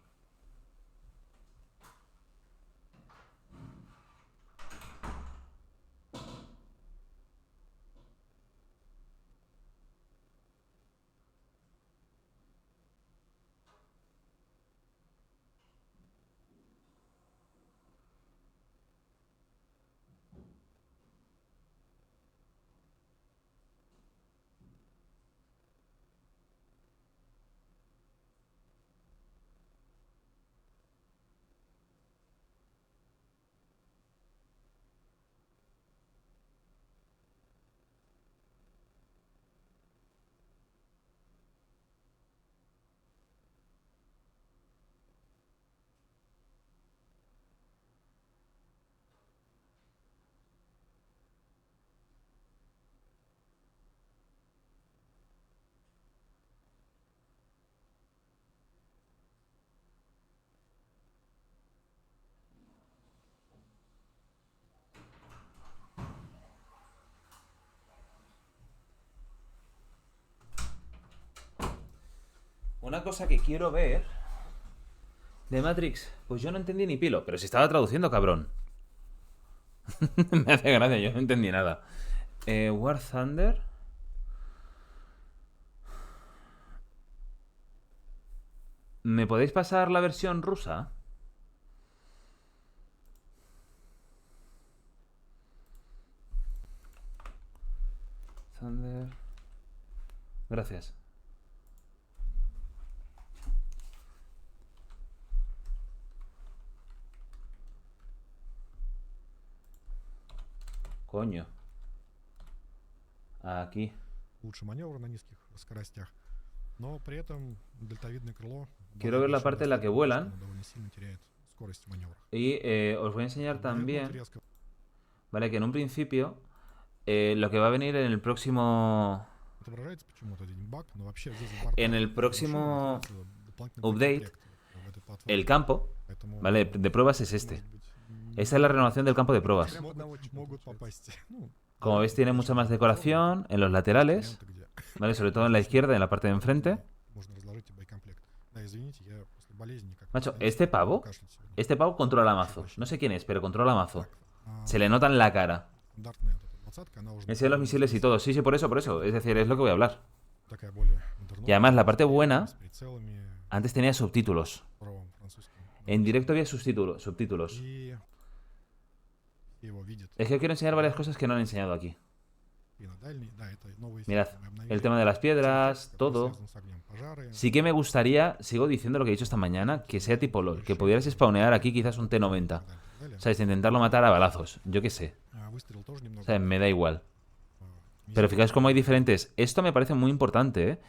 Una cosa que quiero ver de Matrix, pues yo no entendí ni pilo, pero si estaba traduciendo, cabrón. Me hace gracia, yo no entendí nada. War Thunder. ¿Me podéis pasar la versión rusa? Thunder. Gracias. Coño. Aquí. Лучший маневр на низких скоростях, но при этом дельтовидное крыло Quiero ver la parte en la que vuelan. довольно сильно теряет скорость в маневрах. Y os voy a enseñar también, Резко vale, que en un principio lo que va a venir en el próximo отображается почему-то один баг, но вообще здесь в бортах En el машины próximo находится дополнительный update, комплект в этой платформе. el campo, Поэтому, vale, de pruebas es este. может быть, Esta es la renovación del campo de pruebas. прямо могут попасть. Ну, Como veis, tiene mucha más decoración en los laterales, варианты, где vale, sobre todo en la izquierda, en la parte de enfrente. можно разложить и боекомплект. Да, извините, я после болезни никак Macho, не este pavo, кашлять сегодня. este pavo controla mazos. No sé quién es, pero controla mazo. А, Se le nota en la cara. стандартная вот эта двадцатка, она уже Me sé los misiles y todo. Sí, sí, por eso, por eso. Es decir, es lo que voy a hablar. такая более модерновая, Y además, la parte buena, с прицелами, antes tenía subtítulos. правом французском. En directo había subtítulos. И его видят. Es que quiero enseñar varias cosas que no han enseñado aquí. И на дальний, да, это новые Mirad, эффекты. Мы обновили el tema de las piedras, эффекты, которые todo. связаны с огнем. Пожары, Sí que me gustaría, sigo diciendo lo que he dicho esta mañana, que sea tipo LOL, que pudieras spawnear aquí quizás un T90. и так далее. ¿Sabes? Intentarlo matar a balazos. Yo qué sé. Выстрел тоже немного. ¿Sabes? Me da igual. а, Pero fijaos cómo hay diferentes. Esto me parece muy importante, ¿eh?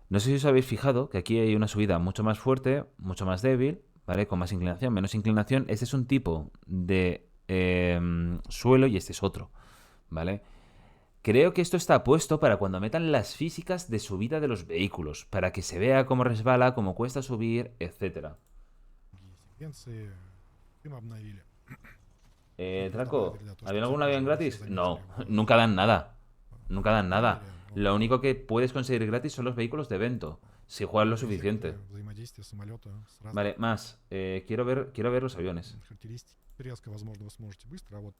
No sé si os habéis fijado que aquí hay una subida mucho más fuerte, mucho más débil, ¿vale? Con más inclinación, menos inclinación. Este es un tipo de suelo y este es otro, ¿vale? Creo que esto está puesto para cuando metan las físicas de subida de los vehículos, para que se vea cómo resbala, cómo cuesta subir, etcétera. секвенции. И мы обновили. Draco, ¿había algún avión gratis? No, nunca dan nada. Nunca dan nada. Lo único que puedes conseguir gratis son los vehículos de evento, si juegas lo suficiente. Взаимодействие самолета с разными Vale, más. Quiero ver los aviones. характеристиками. Резко, возможно, вы сможете быстро, а вот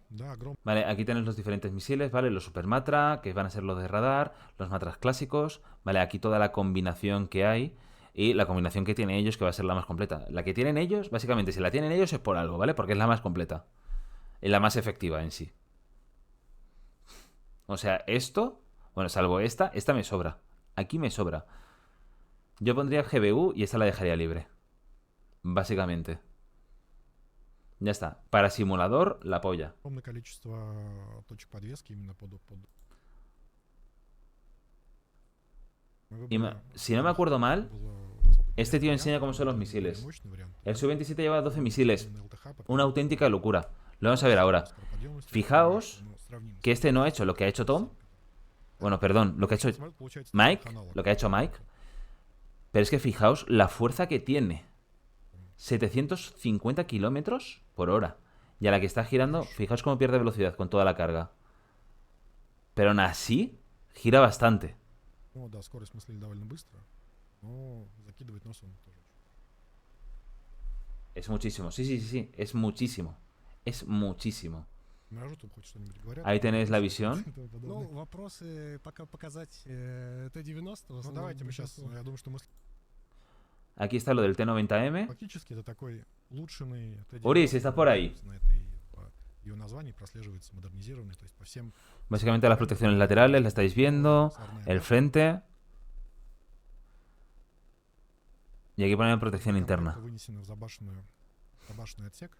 Да, огромный. Vale, aquí tenéis los diferentes misiles, ¿vale? Los Super Matra, que van a ser los de radar, los Matras clásicos, ¿vale? Aquí toda la combinación que hay y la combinación que tienen ellos, que va a ser la más completa. La que tienen ellos, básicamente, si la tienen ellos es por algo, ¿vale? Porque es la más completa. Y la más efectiva en sí. O sea, esto, bueno, salvo esta me sobra. Aquí me sobra. Yo pondría GBU y esta la dejaría libre. Básicamente. Ya está. Para simulador, la polla. Огромное количество точек подвески именно под... Мы Y выбрали, si no me acuerdo mal, este tío enseña cómo son los misiles. мощный вариант. El Su-27 lleva 12 misiles. Именно LTH, потому Una auténtica locura. Lo vamos a ver ahora. что скороподъемность, Fijaos ну, сравнимо с que este no ha hecho lo que ha hecho Tom. Bueno, perdón, lo que ha hecho самолет, получается, Mike. аналог. Lo que ha hecho Mike. Pero es que fijaos la fuerza que tiene. 750 kilómetros por hora. Y a la que está girando, fijaos cómo pierde velocidad con toda la carga. Pero aún así, gira bastante. Ну да, скорость мысли довольно быстро, но закидывать нос он тоже. Es muchísimo. Sí, sí, sí, sí. Es muchísimo. Es muchísimo. Миражу тут хоть что-нибудь говорят. Ahí tenéis la visión. и тому подобное. Ну, вопросы пока показать Т-90. в Ну основном давайте мы сейчас, большинство. я думаю, что мы Aquí está lo del T90M. фактически это такой улучшенный Т-90. Uri, si estás por ahí. На этой, по ее названии прослеживается модернизированный, то есть по всем Básicamente las protecciones laterales, la estáis viendo. El frente. Y aquí ponen protección interna. вынесены в забашенный отсек.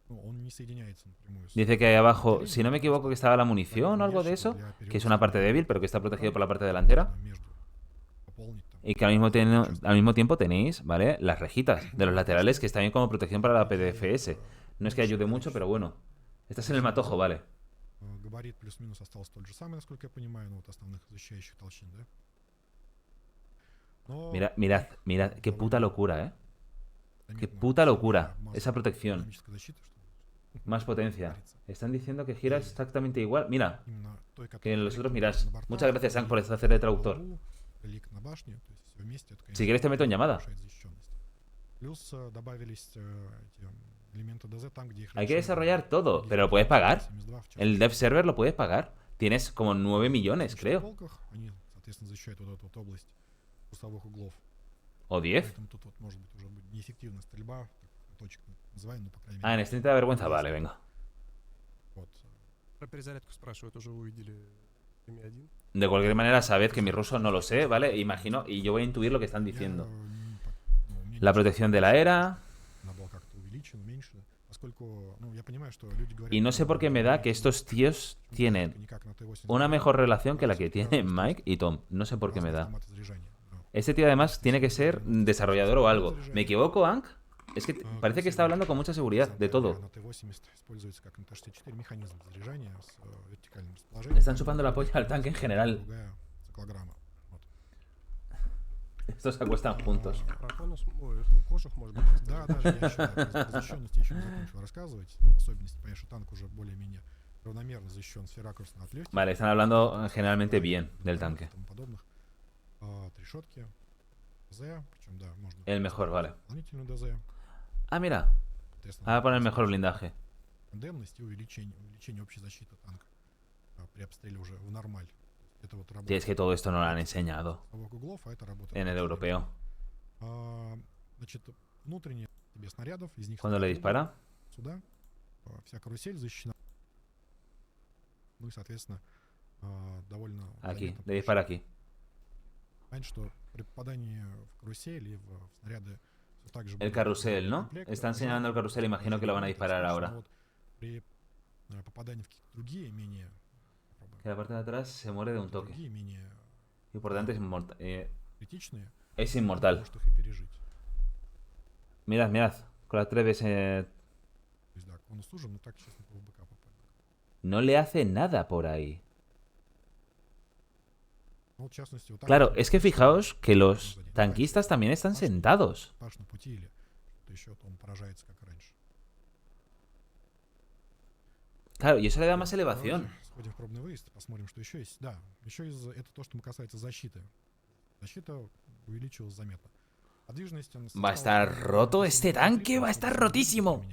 Ну, он не соединяется напрямую с... Dice que ahí abajo, si no me equivoco, que estaba la munición o algo de eso. Que es una parte débil, pero que está protegido por la parte delantera. между пополнить там. Y que al mismo tiempo tenéis, ¿vale? Las rejitas de los laterales, que está bien como protección para la PDFS. No es que ayude mucho, pero bueno. Estás en el matojo, vale. Габарит плюс-минус остался тот же самый, насколько я понимаю, ну вот основных защищающих толщин, да? Но Mirad, qué puta locura, ¿eh? Qué заметно puta locura масса esa protección. динамической защиты, что Más potencia. Están diciendo que gira exactamente igual. Mira, именно той, que которая los otros реликт mirás. на бортах, Muchas gracias, Sang, por hacer de traductor. полу, реликт на башне, то есть всё вместе, это, Si конечно, quieres te meto en llamada. повышает защищенность. Плюс добавились эти элементы ДЗ там, где их Hay que раньше desarrollar todo, было. pero lo puedes pagar. 72 в El частности. dev server lo puedes pagar. Tienes como 9 millones, В creo. полках они, соответственно, защищают вот эту вот область курсовых углов. O 10. Поэтому тут вот может быть уже будет неэффективная стрельба, так, точек называем, но по крайней Ah, en мере. este te da vergüenza. Vale, venga. Вот. Про перезарядку спрашивают, уже увидели М1. De cualquier manera, sabed que mi ruso no lo sé, ¿vale? Imagino, y yo voy a intuir lo que están Я, diciendo. ну, мне La не protección de la era. она была как-то увеличена, уменьшена, поскольку, ну, я понимаю, что люди говорят... Y no sé por qué me da que estos tíos tienen никак на Т-80 una mejor relación que la que tienen Mike y Tom. No sé por qué me разные da. автоматы заряжания, но Este tío además tiene que ser desarrollador o algo. ¿Me equivoco, Hank? Es que parece que está hablando con mucha seguridad de todo. на Т-80 используется как на Т-64 механизм заряжания с вертикальным расположением. Están chupando la polla al tanque en general. Другая циклограмма. Вот. Estos se acuestan juntos. Про конус, ой, кожух, может быть. Да, даже я еще про защищенность еще не закончил рассказывать. Особенности, понятно, что танк уже более-менее равномерно защищен сферакурсно от легких. Vale, están hablando generalmente bien del и tanque. тому подобных. Решетки, ДЗ, причем, да, можно El mejor, vale. дополнительную ДЗ. Ah, mira. Соответственно, Ahora poner mejor blindaje. тандемность и увеличение общей защиты танка при обстреле уже в нормаль. Это вот Sí, работа es que todo esto no lo han enseñado курсовых углов, а это работа en el europeo. Значит, внутренние тебе снарядов, из них Cuando le dispara. сюда, вся карусель защищена. Ну и, соответственно, довольно... Aquí, заметно le dispara aquí. Понятно, что при попадании в карусель и в снаряды всё так же El будет carrusel, ¿no? комплект, Está enseñando el carrusel, imagino que lo van a disparar ahora. Вот при попадании в какие-то другие, менее... Que la parte de atrás se muere de un toque. Другие, менее Y por tanto критичные, es inmortal. может их и пережить. Mirad, mirad. Con las 3 veces То есть, да, конус сужен, но так, честно, по ВБК попали. no le hace nada por ahí. Ну, вот, в частности, вот так Claro, вот, es que fijaos que los tanquistas también están sentados. Паш на пути или что-то еще, то он поражается, как раньше. Claro, y eso le da más elevación. Давайте сходим в пробный выезд, посмотрим, что еще есть. Да, еще это то, что касается защиты. Защита увеличилась заметно. Подвижность... Va a estar roto este tanque, va a estar rotísimo.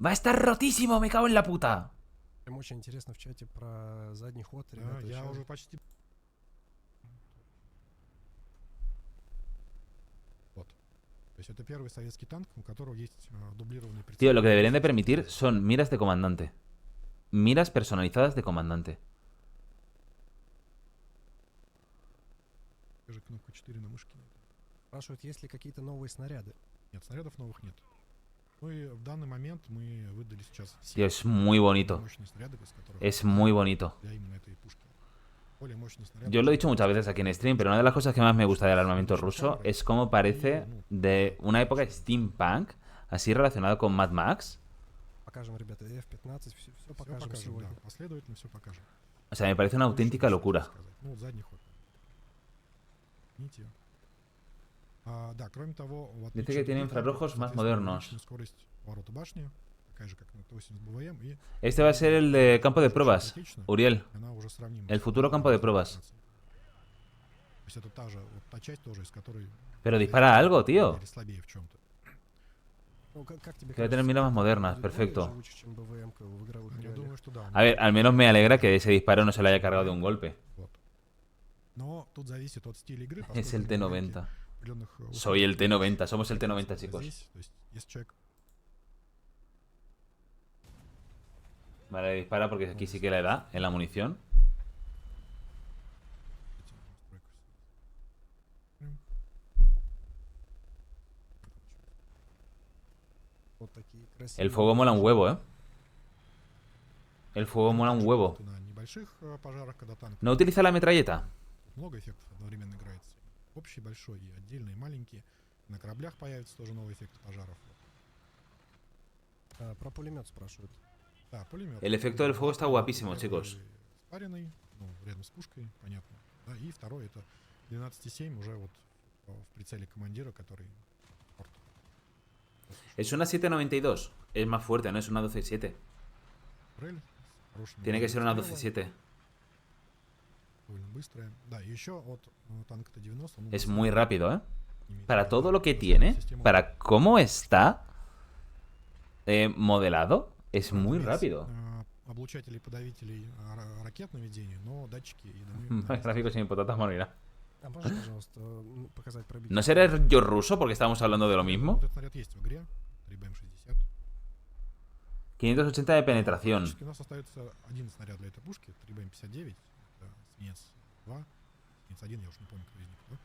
Va a estar rotísimo, me cago en la puta. Прям очень интересно в чате про задний ход, Да, ребята. я ещё- уже почти... Вот. То есть это первый советский танк, у которого есть дублированный прицел. Tío, lo que deberían de permitir son miras de comandante. Miras personalizadas de comandante. Даже кнопка 4 на мышке нет. Спрашивают, есть ли какие-то новые снаряды. Нет, снарядов новых нет. Ну и в данный момент мы выдали сейчас все Tío, es muy bonito. мощные снаряды, из которых Es muy bonito. для именно этой пушки. Более мощные снаряды. Yo lo he dicho muchas veces aquí en stream, pero una de las cosas que más me gusta del armamento ruso es cómo parece de una época steampunk, así relacionado con Mad Max. Покажем, ребята, F-15, все Все покажем покажем, сегодня. да, последовательно все покажем. O sea, me parece una auténtica locura. Ну, вот задний ход. Видите? Да, кроме того, в Dice отличие que tiene от других танков, infrarrojos más соответственно, modernos. увеличена скорость поворота башни, такая же, как на Т-80 БВМ, и Este va a ser el de campo de pruebas. статично, Uriel, она уже сравнима el с futuro campo de pruebas. То есть это та же, вот та часть тоже, из которой Pero dispara algo, tío. или слабее в чем-то. Ну, как тебе Que va a tener miras más modernas, будет perfecto. более живучий, чем БВМ-ка в игровых Я реалиях? думаю, что да. A ver, al menos me alegra que ese disparo no se lo haya cargado de un golpe. Вот. Но тут зависит от стиля игры. Es el поскольку на T90. определенных, Soy el условиях T90, somos el T90, chicos. здесь, то есть, если человек Vale, dispara porque aquí sí que la da en la munición. эти настройки все- Вот такие красивые. El fuego mola un huevo, ¿eh? El fuego mola un huevo. На небольших пожарах, когда танк ¿No utiliza la metralleta? много эффектов одновременно играется. Общий большой и отдельные маленькие. На кораблях появятся тоже новые эффекты пожаров. Про пулемет спрашивают. Да, пулемет. El efecto del fuego está guapísimo, chicos. Спаренный, ну, рядом с пушкой, понятно. Да, и второй это 12,7 уже вот в прицеле командира, который... Es una 792. Es más fuerte, no es una 12.7. Турель с хорошим Tiene que ser una стрелом, 12.7. довольно быстрая. Да, и еще от танка Т-90. ну, Es быстрее, muy rápido, ¿eh? имеет Para в виду, todo lo que да, tiene, система para cómo está modelado, es muy без, rápido. Облучателей, подавителей ракет наведения, но датчики и дымы на месте. Gráficos sin patatas morirá. А можешь, пожалуйста, показать пробитие? ¿No será yo ruso porque estamos hablando de lo mismo? Вот этот снаряд есть в игре, 3БМ-60. 580 de penetración. Фактически у нас остается один снаряд для этой пушки, 3БМ-59, это свинец-2, свинец-1, я уж не помню, кто из них, да?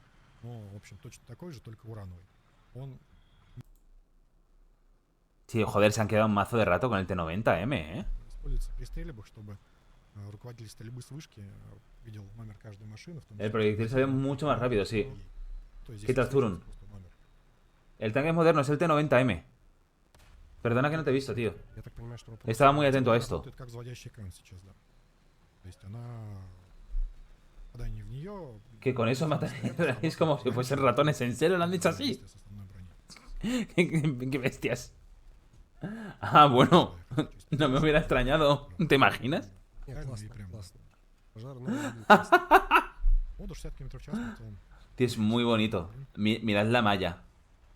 Но, в общем, точно такой же, только урановый. Он Sí, joder, se han quedado un mazo de rato con el T90M, ¿eh? используется при стрельбах, чтобы руководитель стрельбы с вышки видел номер каждой машины. В том El числе proyectil se ve mucho más rápido, sí. То есть ¿Qué tal, здесь Zurun? просто номер. El tanque moderno es el T90M. Perdona que no te he visto, tío. Я так понимаю, что Estaba muy atento a Она esto. работает как заводящий экран сейчас, да. То есть она, попадание в нее... Que con eso matan. Es como si fuesen ratones. ¿En serio lo han dicho así? С основной броней. ¿Qué bestias? Ah, bueno. No me hubiera extrañado. ¿Te imaginas? Нет, Правильно, классно, и прям- классно. Пожар, ну, выглядит классно. Ну, до 60 км в час, в целом. Tío, es muy bonito. Mirad la malla.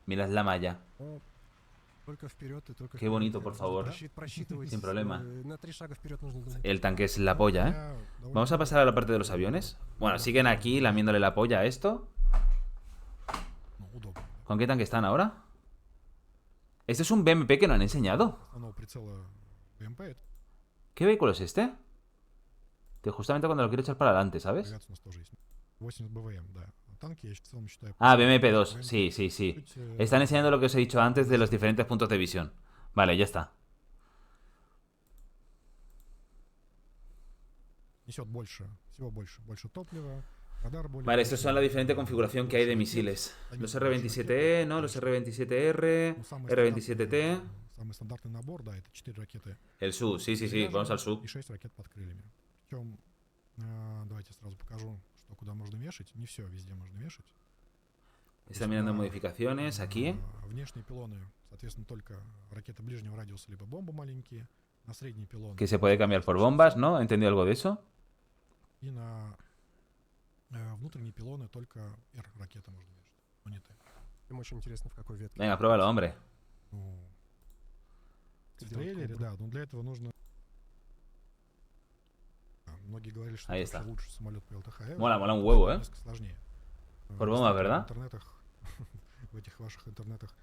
Mirad la malla. Но только вперед и только Qué вперед. bonito, por favor. Просчитывать. Sin problema. На 3 шага вперед нужно думать. El tanque es la polla, ¿eh? Я довольно Vamos a pasar a la parte de los aviones. Bueno, siguen aquí lamiéndole la polla a esto. удобно. ¿Con qué tanque están ahora? Este es un BMP que no han enseñado. Основного прицела БМП, это ¿Qué vehículo es este? Tío, justamente cuando lo quiero echar para adelante, ¿sabes? авиация у нас тоже есть. 80 БВМ, да. А танки я в целом считаю... Ah, BMP2. Sí, sí, sí. чуть, Están enseñando lo que os he dicho antes de los diferentes puntos de visión. Vale, ya está. Несет больше, всего больше топлива, радар более... Vale, estos son la diferente configuración que hay de misiles. Los R-27E, ¿no? Los R-27R, Ну, самый R-27T. Самый стандартный набор, да, это 4 ракеты El SU, sí, sí, sí. Vamos al SU. и 6 ракет под крыльями. Причем, давайте сразу покажу, что куда можно вешать. Не все везде можно вешать. Están mirando modificaciones aquí. Внешние пилоны, соответственно, только ракеты ближнего радиуса, либо бомбы маленькие. На средний пилон. Que se puede cambiar por bombas, ¿no? ¿He entendido algo de eso? И на внутренние пилоны только R-ракеты можно вешать, но не Т. Им очень интересно, в какой ветке. Venga, pruébalo, hombre. Ну, в сделать трейлере, Cobra. да, но для этого нужно... Многие говорили, что Ahí это está. вообще лучший самолет по ЛТХ. Mola, mola un huevo, ¿eh? Несколько сложнее. Por bombas, Действительно, ¿verdad? В интернетах, в этих ваших интернетах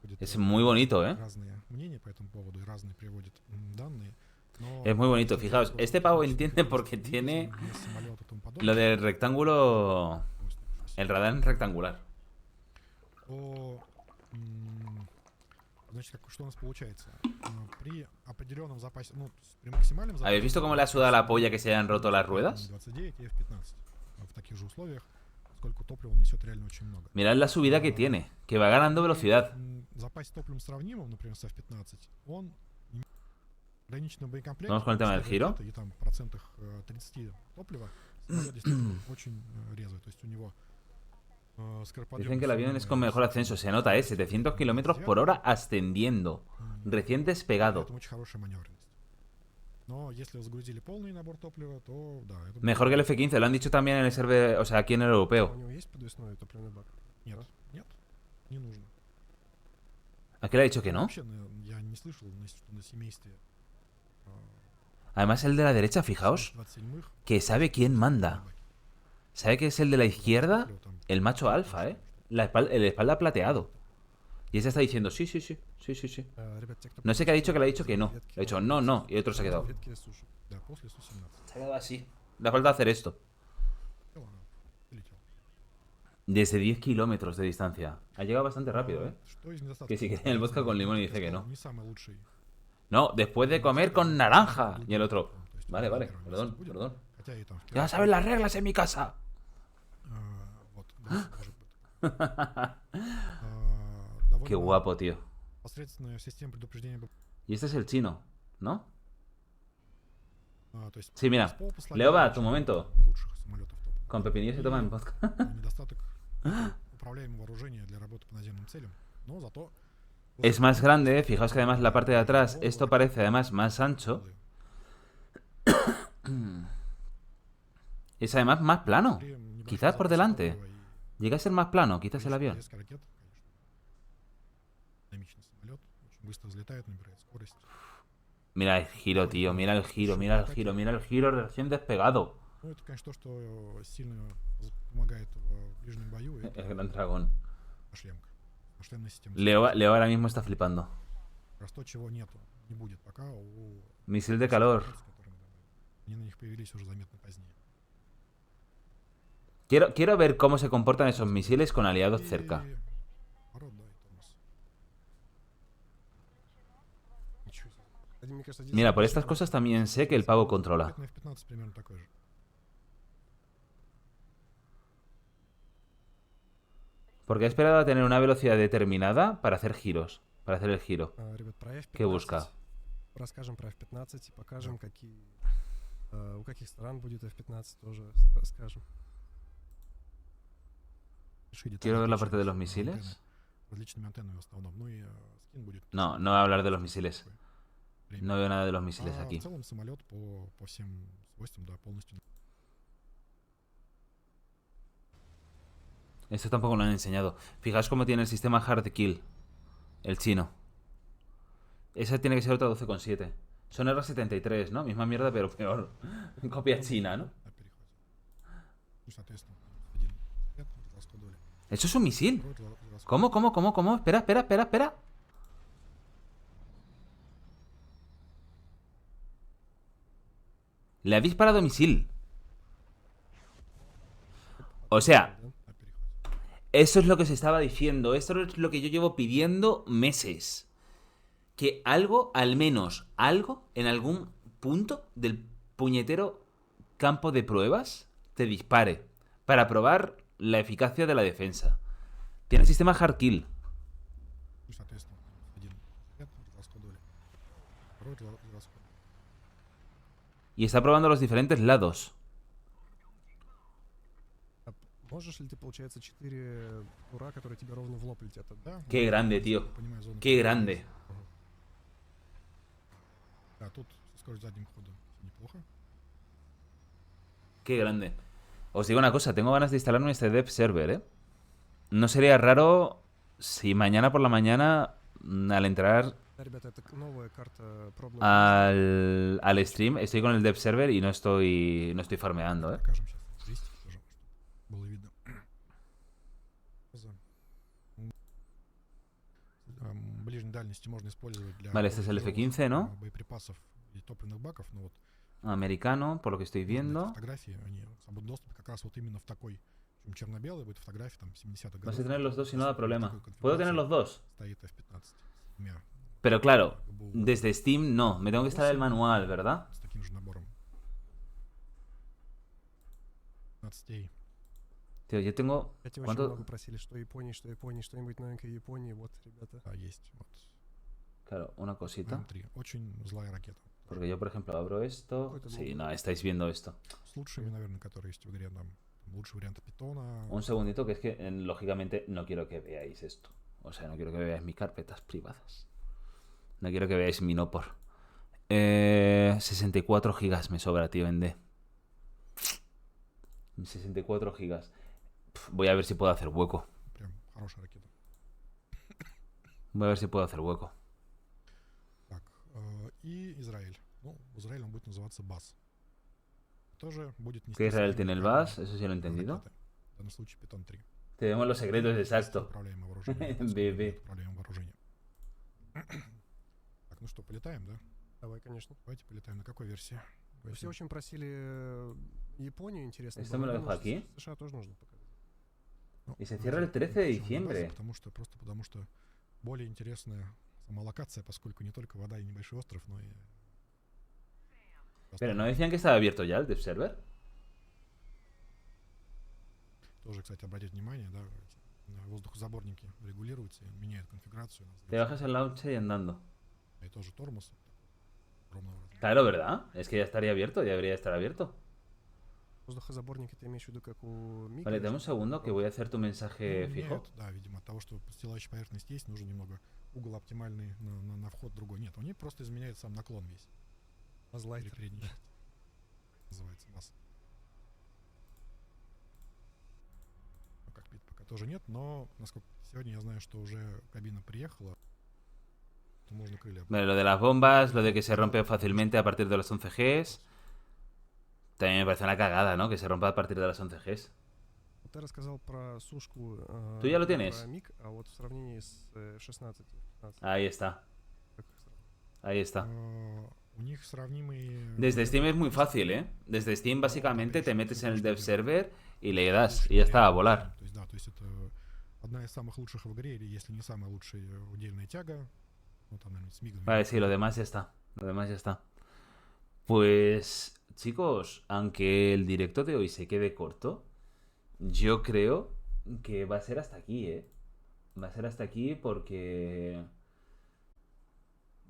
ходят, Es muy bonito, ¿eh? разные мнения по этому поводу и разные приводят данные. Но Es muy bonito. если Fijaos, взять este просто pavo технический entiende вес porque двигателя, tiene вес самолета и тому lo подобное, del rectángulo. то, El radar en rectangular. значит, что у нас получается? При определенном запасе, ну, то есть при максимальном запасе... ¿Habéis visto cómo le ha sudado la polla que se hayan roto las ruedas? 29 и F-15 в таких же условиях, поскольку топлива несет реально очень много. Mirad la subida que tiene, que va ganando velocidad. Запас топливом сравнимым, например, с F-15, он ограниченный боекомплект. Vamos con el tema del giro. И там процентах 30 топлива самолет действительно очень резвый. То есть у него Dicen que el avión es con mejor ascenso. Se nota, 700 kilómetros por hora ascendiendo. Recién despegado. Это очень хорошая маневренность. Но если вы загрузили полный набор топлива, то да. Это Mejor que el F-15, lo han dicho también en el server, o sea, aquí en el А у europeo. него есть подвесной топливный бак? Нет, нет, не нужно. Aquí le ha dicho que no. Вообще, я не слышал, что на семействе Además, el de la derecha, fijaos, 27-х que sabe quién manda. Sabe que es el de la izquierda, el macho alfa, ¿eh? El espalda plateado. Y ese está diciendo, sí, sí, sí, sí, sí, sí. Ребят, те, кто No sé qué ha dicho, que le ha dicho que no. ветки, Le ha dicho, no, no, y otro se ha quedado. ветки суши. Да, после Су-17. Se ha quedado así. Le falta hacer esto. Полетел. Desde 10 kilómetros de distancia. Ha llegado bastante rápido, ¿eh? Что из недостатков? Que si quieren el vodka con limón y dice que no. Не самый лучший. No, después de comer con naranja. Y el otro, То есть vale, он vale, первым perdón, местом будет, perdón. Хотя и там в Ya первом, saben las reglas en mi casa. вот, да, может быть. Довольно Qué guapo, tío. посредственная система предупреждения. Y este es el chino, ¿no? То есть Sí, mira. ПО послабее Лева, tu momento. лучших самолетов топ. Con pepinillo se toman vodka. Недостаток управляемого вооружения для работы по наземным целям. Но зато Es más grande, fijaos que además la parte de atrás, esto parece además más ancho. Es además más plano. Quizás por delante. Llega a ser más plano, quizás el avión. Быстро взлетает, набирает скорость. Mira el giro, tío, mira el giro, mira el giro, mira el giro recién despegado. Ну, это, конечно, то, что сильно помогает в ближнем бою, El это gran dragón. шлемка. Шлемная система. Leo ahora mismo está flipando. Раз то, чего нету, не будет пока у... Misil de calor. Они на них появились уже заметно позднее. Quiero ver cómo se comportan esos misiles con aliados cerca. И оборот, да, и тормоз. Ничего себе. Один, мне кажется, Mira, por estas cosas también sé que el pavo controla. На F-15 примерно такой же. Porque he esperado a tener una velocidad determinada para hacer giros. Para hacer el giro. Ребят, про F-15 ¿Qué busca? расскажем про F-15 и покажем, какие у каких стран будет F-15, тоже скажем. Quiero ver la parte de los misiles. Различными антеннами в основном. Ну и скин будет. No, no voy a hablar de los misiles. No veo nada de los misiles В aquí. целом самолет по всем свойствам, да, полностью. Esto tampoco lo han enseñado. Fijaos cómo tiene el sistema Hard Kill. El chino. Esa tiene que ser otra 12,7. Son R73, ¿no? Misma mierda, pero peor. Copia china, ¿no? Да, перехватил. Ну, соответственно, один ряд расходовали. ¿Eso es un misil? Второй расходовали. ¿Cómo? Espera. Le ha disparado misil. O sea, Да, перехватил. eso es lo que se estaba diciendo. Esto es lo que yo llevo pidiendo meses. Que algo, al menos algo, en algún punto del puñetero campo de pruebas, te dispare. Para probar la eficacia de la defensa. Tiene el sistema Hard Kill. Ну, соответственно, один ряд расходовали. Второй расходовали. Y está probando los diferentes lados. А можешь ли ты, получается, 4 ура, которые тебе ровно в лоб летят? Да, Qué grande, tío. понимаю зону. Qué grande. Да, тут скорость задним ходом неплохо. Qué grande. Os digo una cosa, tengo ganas de instalarme este dev server, ¿eh? No sería raro si mañana por la mañana, al entrar Да, ребята, это новая карта пробного. al stream. Estoy con el dev server y no estoy farmeando, ¿eh? Покажем сейчас характеристики тоже, чтобы было видно. Ближней дальности можно использовать для Vale, este es el F15, ¿no? боеприпасов и топливных баков, но вот Americano, por lo que estoy эти viendo. фотографии, они в свободном доступе как раз вот именно в такой, причем черно-белый будет фотографии там 70-х годов. Vas a tener los dos y no da problema. Такой ¿Puedo tener los dos? Стоит F15 с двумя Pero claro, ГБУ, desde Steam no. Me tengo que instalar el manual, ¿verdad? с таким же набором. 15. Tío, yo tengo... Кстати, очень ¿Cuánto? много просили, что Японии, что-нибудь новенькое в Японии. Вот, ребята. Да, есть. Вот. Claro, una cosita. М3. Очень злая ракета. Porque yo, por ejemplo, abro esto. Какой-то Sí, был. no, estáis viendo esto. С лучшими, наверное, которые есть в игре. Там лучший вариант питона. Un segundito, que es que lógicamente no quiero que veáis esto. O sea, no quiero que veáis mis carpetas privadas. No quiero que veáis mi no por. 64 gigas me sobra, tío, en D. 64 gigas. Voy a ver si puedo hacer hueco. Прям хорошая ракета. Voy a ver si puedo hacer hueco. Так, и Израиль. Ну, в Израиле он будет называться БАС. Тоже будет нести ¿Que Israel свои tiene el уникальные VAS? Eso sí lo he entendido. ракеты. В данном случае Питон 3. Tenemos los secretos exactos. Управляемое вооружение. BB. Управляемое вооружение. Так, ну что, полетаем, да? Давай, конечно. Давайте полетаем. На какой версии? Все очень просили Японию, интересно. Esto me lo было. dejo Думаю, aquí. что США тоже нужно показать. Ну, Y se cierra el 13 de почему на базе? diciembre. Потому что более интересная сама локация, поскольку не только вода и небольшой остров, но и... Pero ¿no decían que estaba abierto ya el dev server? Тоже, кстати, обратить внимание, да, воздухозаборники регулируются, меняют конфигурацию. Te bajas el launcher y andando. И тоже тормоз огромного размера. Claro, ¿verdad? Es que ya estaría abierto, ya debería estar abierto. Воздухозаборники ты имеешь в виду, как у Мика? Vale, dame un segundo que voy a hacer tu mensaje Ну, fijo. меняют, да, видимо, от того, что подстилающая поверхность есть, нужно немного угол оптимальный на вход другой. Нет, они просто изменяют сам наклон весь. Базлайтер. Передний. Называется бас. Ну, кокпит пока тоже нет, но насколько сегодня я знаю, что уже кабина приехала, то можно крылья. Vale, lo de las bombas, lo de que se rompe fácilmente a partir de los 11 Gs. También me parece una cagada, ¿no? Que se rompa a partir de las 11 Gs. Ты рассказал про сушку. Tú ya lo tienes. Про Мик, а вот в сравнении с 16 и 15. Ahí está, Как их сравнить? ahí está. У них сравнимые... Desde Steam es muy fácil, ¿eh? Desde Steam básicamente te metes en el dev server y le das y ya está, a volar. То есть, да, то есть это одна из самых лучших в игре, или если не самая лучшая удельная тяга. Ну, там, наверное, с мигами. Vale, sí, lo demás ya está. Lo demás ya está. Pues, chicos, aunque el directo de hoy se quede corto, yo creo que va a ser hasta aquí, ¿eh? Va a ser hasta aquí porque